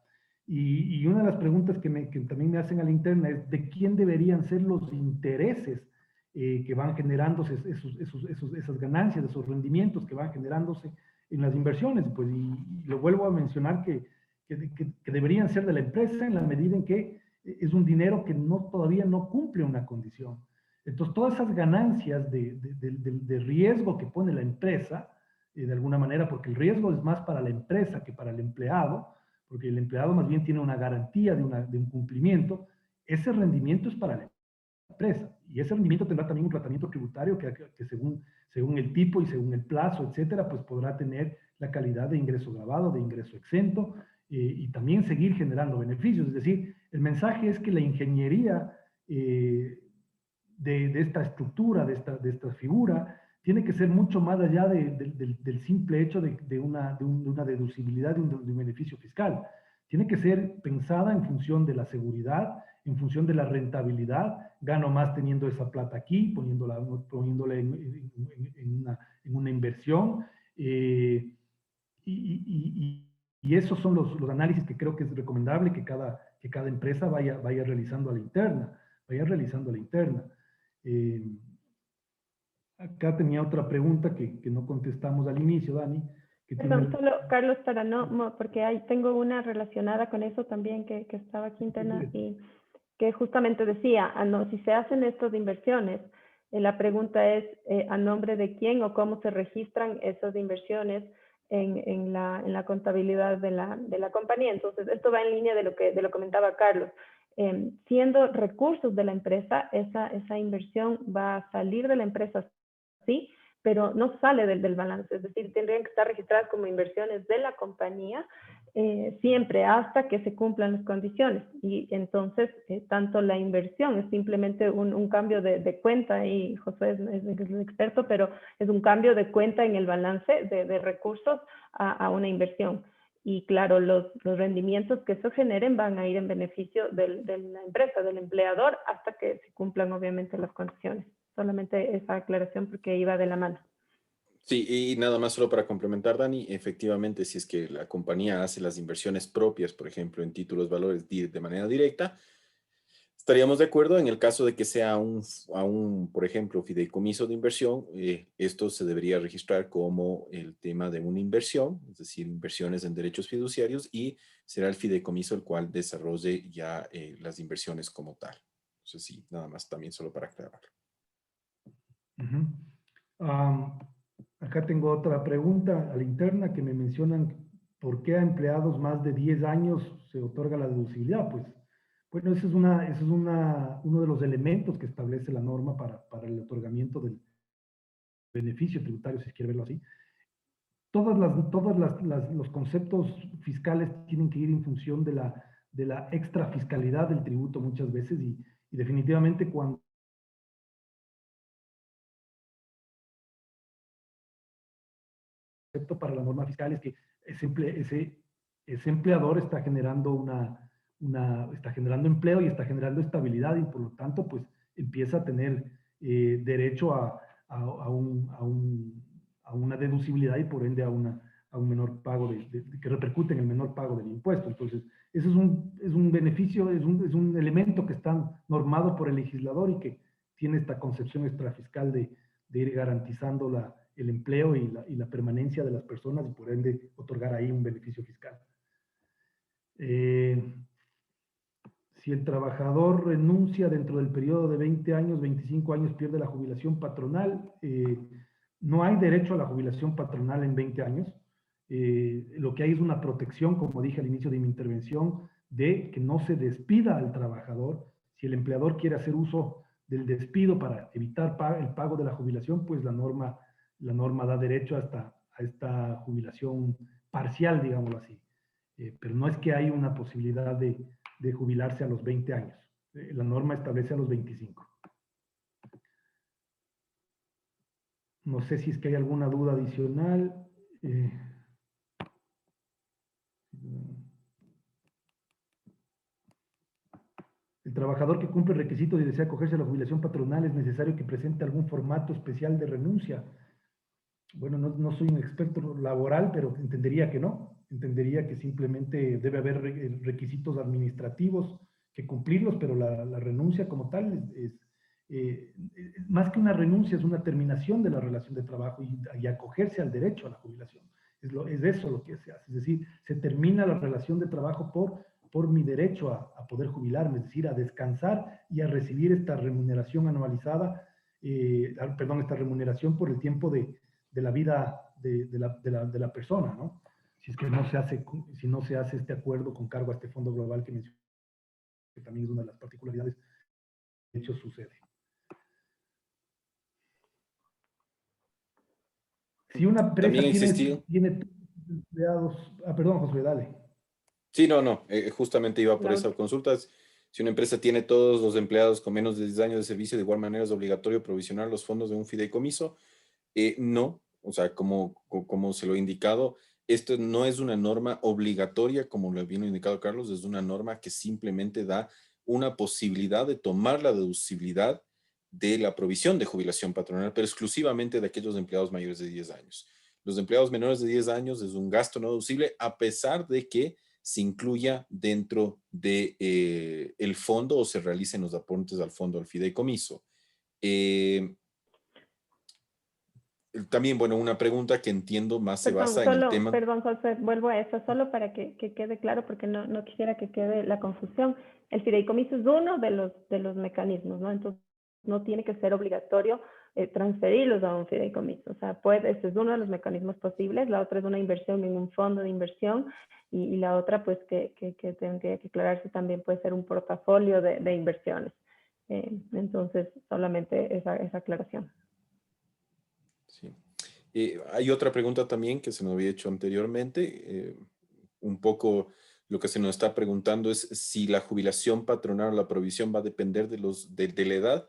Y una de las preguntas que también me hacen a la interna es de quién deberían ser los intereses que van generándose esas ganancias, esos rendimientos que van generándose en las inversiones. Pues, y lo vuelvo a mencionar que deberían ser de la empresa en la medida en que es un dinero que todavía no cumple una condición. Entonces, todas esas ganancias de riesgo que pone la empresa, de alguna manera, porque el riesgo es más para la empresa que para el empleado, porque el empleado más bien tiene una garantía de un cumplimiento, ese rendimiento es para la empresa. Y ese rendimiento tendrá también un tratamiento tributario que según el tipo y según el plazo, etcétera, pues podrá tener la calidad de ingreso grabado, de ingreso exento, y también seguir generando beneficios. Es decir, el mensaje es que la ingeniería de esta estructura, de esta figura, tiene que ser mucho más allá del simple hecho de una deducibilidad de un beneficio fiscal. Tiene que ser pensada en función de la seguridad, en función de la rentabilidad. Gano más teniendo esa plata aquí, poniéndola en una inversión. Y esos son los análisis que creo que es recomendable que cada empresa vaya realizando a la interna. Acá tenía otra pregunta que no contestamos al inicio, Dani. Perdón, solo, Carlos, para porque tengo una relacionada con eso también que estaba aquí interna y que justamente decía, si se hacen estas inversiones, la pregunta es a nombre de quién o cómo se registran esas inversiones en la contabilidad de la compañía. Entonces, esto va en línea de lo que comentaba Carlos. Siendo recursos de la empresa, esa inversión va a salir de la empresa, sí, pero no sale del balance, es decir, tendrían que estar registradas como inversiones de la compañía siempre hasta que se cumplan las condiciones. Y entonces, tanto la inversión es simplemente un cambio de cuenta, y José es el experto, pero es un cambio de cuenta en el balance de recursos a una inversión. Y claro, los rendimientos que eso generen van a ir en beneficio de la empresa, del empleador, hasta que se cumplan obviamente las condiciones. Solamente esa aclaración porque iba de la mano. Sí, y nada más solo para complementar, Dani, efectivamente, si es que la compañía hace las inversiones propias, por ejemplo, en títulos valores de manera directa, estaríamos de acuerdo en el caso de que sea por ejemplo, fideicomiso de inversión, esto se debería registrar como el tema de una inversión, es decir, inversiones en derechos fiduciarios, y será el fideicomiso el cual desarrolle ya las inversiones como tal. Entonces, sí, nada más también solo para aclarar. Acá tengo otra pregunta a la interna que me mencionan por qué a empleados más de 10 años se otorga la deducibilidad. Pues, bueno, ese es uno de los elementos que establece la norma para el otorgamiento del beneficio tributario, si quiere verlo así. Todos los conceptos fiscales tienen que ir en función de la extrafiscalidad del tributo muchas veces, y definitivamente cuando para la norma fiscal es que ese empleador está generando está generando empleo y está generando estabilidad, y por lo tanto pues empieza a tener derecho a una deducibilidad y por ende a un menor pago que repercute en el menor pago del impuesto. Entonces, eso es un beneficio, es un elemento que está normado por el legislador y que tiene esta concepción extrafiscal de ir garantizando el empleo y la permanencia de las personas y por ende otorgar ahí un beneficio fiscal. Si el trabajador renuncia dentro del periodo de 20 años, 25 años, pierde la jubilación patronal. No hay derecho a la jubilación patronal en 20 años. Lo que hay es una protección, como dije al inicio de mi intervención, de que no se despida al trabajador. Si el empleador quiere hacer uso del despido para evitar el pago de la jubilación, pues la norma da derecho a esta jubilación parcial, digámoslo así. Pero no es que hay una posibilidad de jubilarse a los 20 años. La norma establece a los 25. No sé si es que hay alguna duda adicional. El trabajador que cumple requisitos y desea acogerse a la jubilación patronal, ¿es necesario que presente algún formato especial de renuncia? Bueno, no soy un experto laboral, pero entendería que no. Entendería que simplemente debe haber requisitos administrativos que cumplirlos, pero la renuncia como tal más que una renuncia, es una terminación de la relación de trabajo y acogerse al derecho a la jubilación. Es eso lo que se hace, es decir, se termina la relación de trabajo por mi derecho a poder jubilarme, es decir, a descansar y a recibir esta remuneración anualizada, perdón, esta remuneración por el tiempo de la vida de la persona, ¿no? Si es que si no se hace este acuerdo con cargo a este fondo global que mencioné, que también es una de las particularidades, de hecho sucede. Si una empresa tiene empleados... perdón, José, dale. Sí, no, justamente iba por esa consulta. Si una empresa tiene todos los empleados con menos de 10 años de servicio, de igual manera es obligatorio provisionar los fondos de un fideicomiso. No, o sea, como se lo he indicado, esto no es una norma obligatoria, como lo vino indicado Carlos, es una norma que simplemente da una posibilidad de tomar la deducibilidad de la provisión de jubilación patronal, pero exclusivamente de aquellos empleados mayores de 10 años. Los empleados menores de 10 años es un gasto no deducible, a pesar de que se incluya dentro de el fondo o se realicen los aportes al fondo al fideicomiso. También, bueno, una pregunta que entiendo más se basa en el tema... Perdón, José, vuelvo a eso, solo para que quede claro, porque no quisiera que quede la confusión. El fideicomiso es uno de los mecanismos, ¿no? Entonces, no tiene que ser obligatorio transferirlos a un fideicomiso. O sea, este es uno de los mecanismos posibles, la otra es una inversión en un fondo de inversión y la otra, pues, que tengo que aclararse también puede ser un portafolio de inversiones. Entonces, solamente esa aclaración. Sí. Hay otra pregunta también que se nos había hecho anteriormente. Un poco lo que se nos está preguntando es si la jubilación patronal o la provisión va a depender de la edad.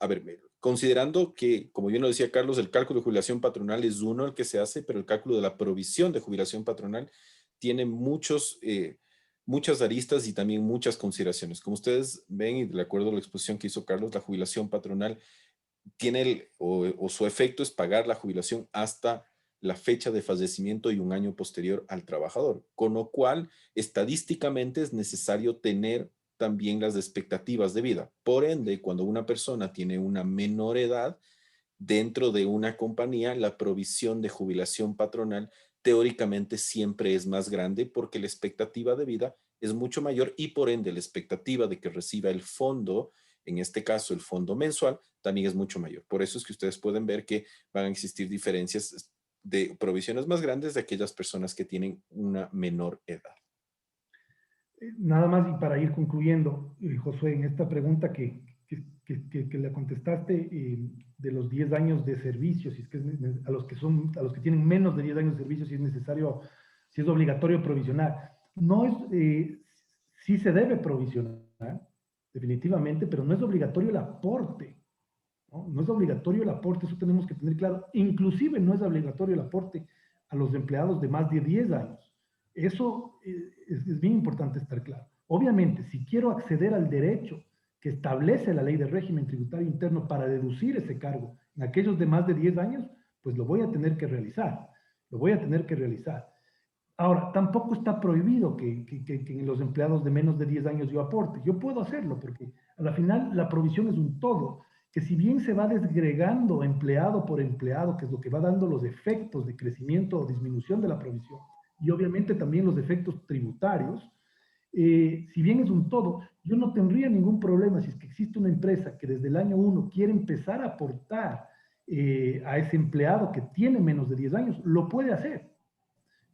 A ver, considerando que, como bien lo decía Carlos, el cálculo de jubilación patronal es uno el que se hace, pero el cálculo de la provisión de jubilación patronal tiene muchas aristas y también muchas consideraciones. Como ustedes ven, y de acuerdo a la exposición que hizo Carlos, la jubilación patronal tiene o su efecto es pagar la jubilación hasta la fecha de fallecimiento y un año posterior al trabajador, con lo cual estadísticamente es necesario tener también las expectativas de vida. Por ende, cuando una persona tiene una menor edad dentro de una compañía, la provisión de jubilación patronal teóricamente siempre es más grande porque la expectativa de vida es mucho mayor y por ende la expectativa de que reciba el fondo, en este caso el fondo mensual, también es mucho mayor. Por eso es que ustedes pueden ver que van a existir diferencias de provisiones más grandes de aquellas personas que tienen una menor edad. Nada más y para ir concluyendo, Josué, en esta pregunta que le contestaste de los 10 años de servicio, si es que a los que tienen menos de 10 años de servicio, si es necesario, si es obligatorio provisionar. No es, sí se debe provisionar, definitivamente, pero no es obligatorio el aporte. No es obligatorio el aporte, eso tenemos que tener claro. Inclusive no es obligatorio el aporte a los empleados de más de 10 años. Eso es bien importante estar claro. Obviamente, si quiero acceder al derecho que establece la ley de régimen tributario interno para deducir ese cargo en aquellos de más de 10 años, pues lo voy a tener que realizar. Lo voy a tener que realizar. Ahora, tampoco está prohibido que en los empleados de menos de 10 años yo aporte. Yo puedo hacerlo porque a la final la provisión es un todo, que si bien se va desgregando empleado por empleado, que es lo que va dando los efectos de crecimiento o disminución de la provisión, y obviamente también los efectos tributarios, si bien es un todo, yo no tendría ningún problema si es que existe una empresa que desde el año 1 quiere empezar a aportar a ese empleado que tiene menos de 10 años, lo puede hacer.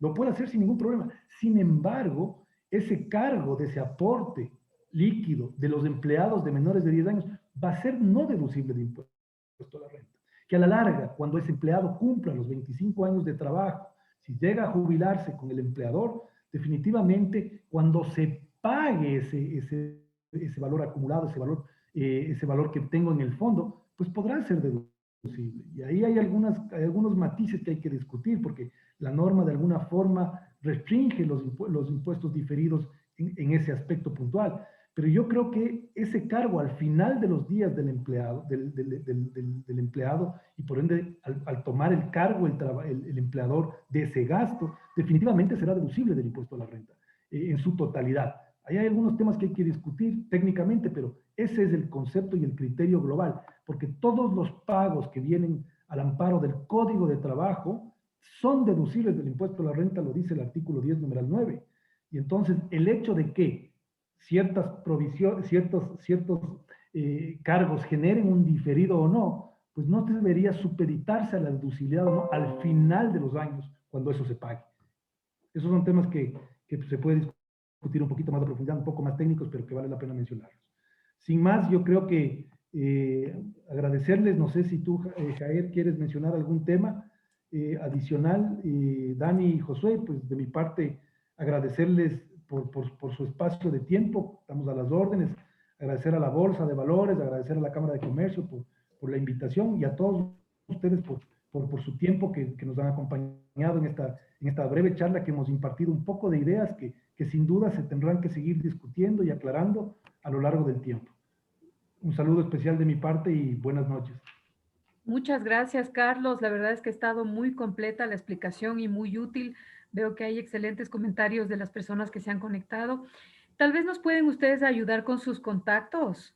Lo puede hacer sin ningún problema. Sin embargo, ese cargo de ese aporte líquido de los empleados de menores de 10 años va a ser no deducible de impuesto a la renta. Que a la larga, cuando ese empleado cumpla los 25 años de trabajo, si llega a jubilarse con el empleador, definitivamente cuando se pague ese valor acumulado, ese valor que tengo en el fondo, pues podrá ser deducible. Y ahí hay algunos matices que hay que discutir, porque la norma de alguna forma restringe los impuestos diferidos en ese aspecto puntual. Pero yo creo que ese cargo al final de los días del empleado, del empleado y por ende al tomar el cargo el empleador de ese gasto, definitivamente será deducible del impuesto a la renta en su totalidad. Ahí hay algunos temas que hay que discutir técnicamente, pero ese es el concepto y el criterio global, porque todos los pagos que vienen al amparo del Código de Trabajo son deducibles del impuesto a la renta, lo dice el artículo 10, numeral 9. Y entonces, el hecho de que ciertas provisiones, ciertos cargos generen un diferido o no, pues no debería supeditarse a la deducibilidad o no al final de los años, cuando eso se pague. Esos son temas que se puede discutir un poquito más de profundidad, un poco más técnicos, pero que vale la pena mencionarlos. Sin más, yo creo que agradecerles, no sé si tú, Jair, quieres mencionar algún tema adicional, Dani y Josué, pues de mi parte, agradecerles por su espacio de tiempo, estamos a las órdenes, agradecer a la Bolsa de Valores, agradecer a la Cámara de Comercio por la invitación y a todos ustedes por su tiempo que nos han acompañado en esta breve charla que hemos impartido un poco de ideas que sin duda se tendrán que seguir discutiendo y aclarando a lo largo del tiempo. Un saludo especial de mi parte y buenas noches. Muchas gracias, Carlos. La verdad es que ha estado muy completa la explicación y muy útil. Veo que hay excelentes comentarios de las personas que se han conectado. Tal vez nos pueden ustedes ayudar con sus contactos.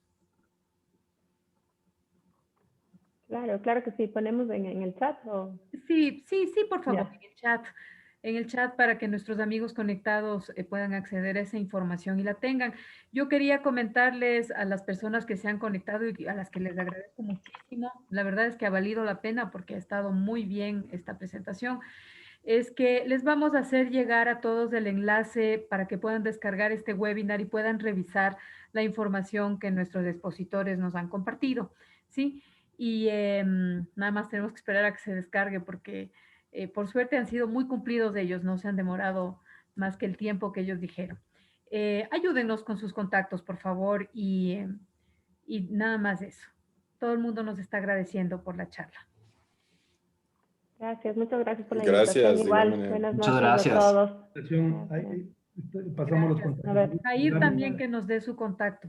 Claro, claro que sí. Ponemos en el chat o... Sí, por favor, Ya. en el chat para que nuestros amigos conectados puedan acceder a esa información y la tengan. Yo quería comentarles a las personas que se han conectado y a las que les agradezco muchísimo. La verdad es que ha valido la pena porque ha estado muy bien esta presentación. Es que les vamos a hacer llegar a todos el enlace para que puedan descargar este webinar y puedan revisar la información que nuestros expositores nos han compartido, ¿sí? Y nada más tenemos que esperar a que se descargue porque por suerte han sido muy cumplidos ellos, no se han demorado más que el tiempo que ellos dijeron. Ayúdenos con sus contactos, por favor, y nada más eso. Todo el mundo nos está agradeciendo por la charla. Gracias, muchas gracias por la invitación. Gracias, de igual Igual, manera. buenas Muchas noches gracias. a todos. Pasamos los Gracias. contactos. A ver. Jair también que nos dé su contacto.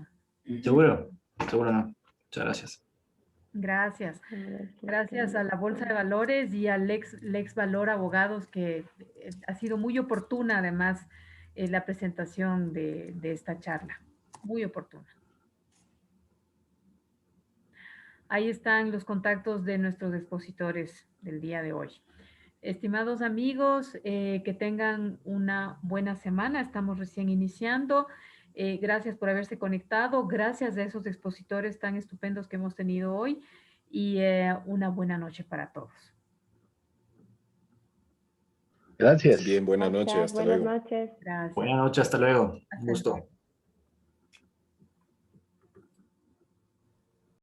Seguro, seguro no. Muchas gracias. Gracias. A ver, Gracias a la Bolsa de Valores y al Lex Valor Abogados, que ha sido muy oportuna además la presentación de esta charla. Muy oportuna. Ahí están los contactos de nuestros expositores del día de hoy. Estimados amigos, que tengan una buena semana. Estamos recién iniciando. Gracias por haberse conectado. Gracias a esos expositores tan estupendos que hemos tenido hoy. Y una buena noche para todos. Gracias. Bien, buenas noches, Gracias, hasta buenas luego. noches. Gracias. Buenas noches, hasta luego. Un Hasta gusto. luego.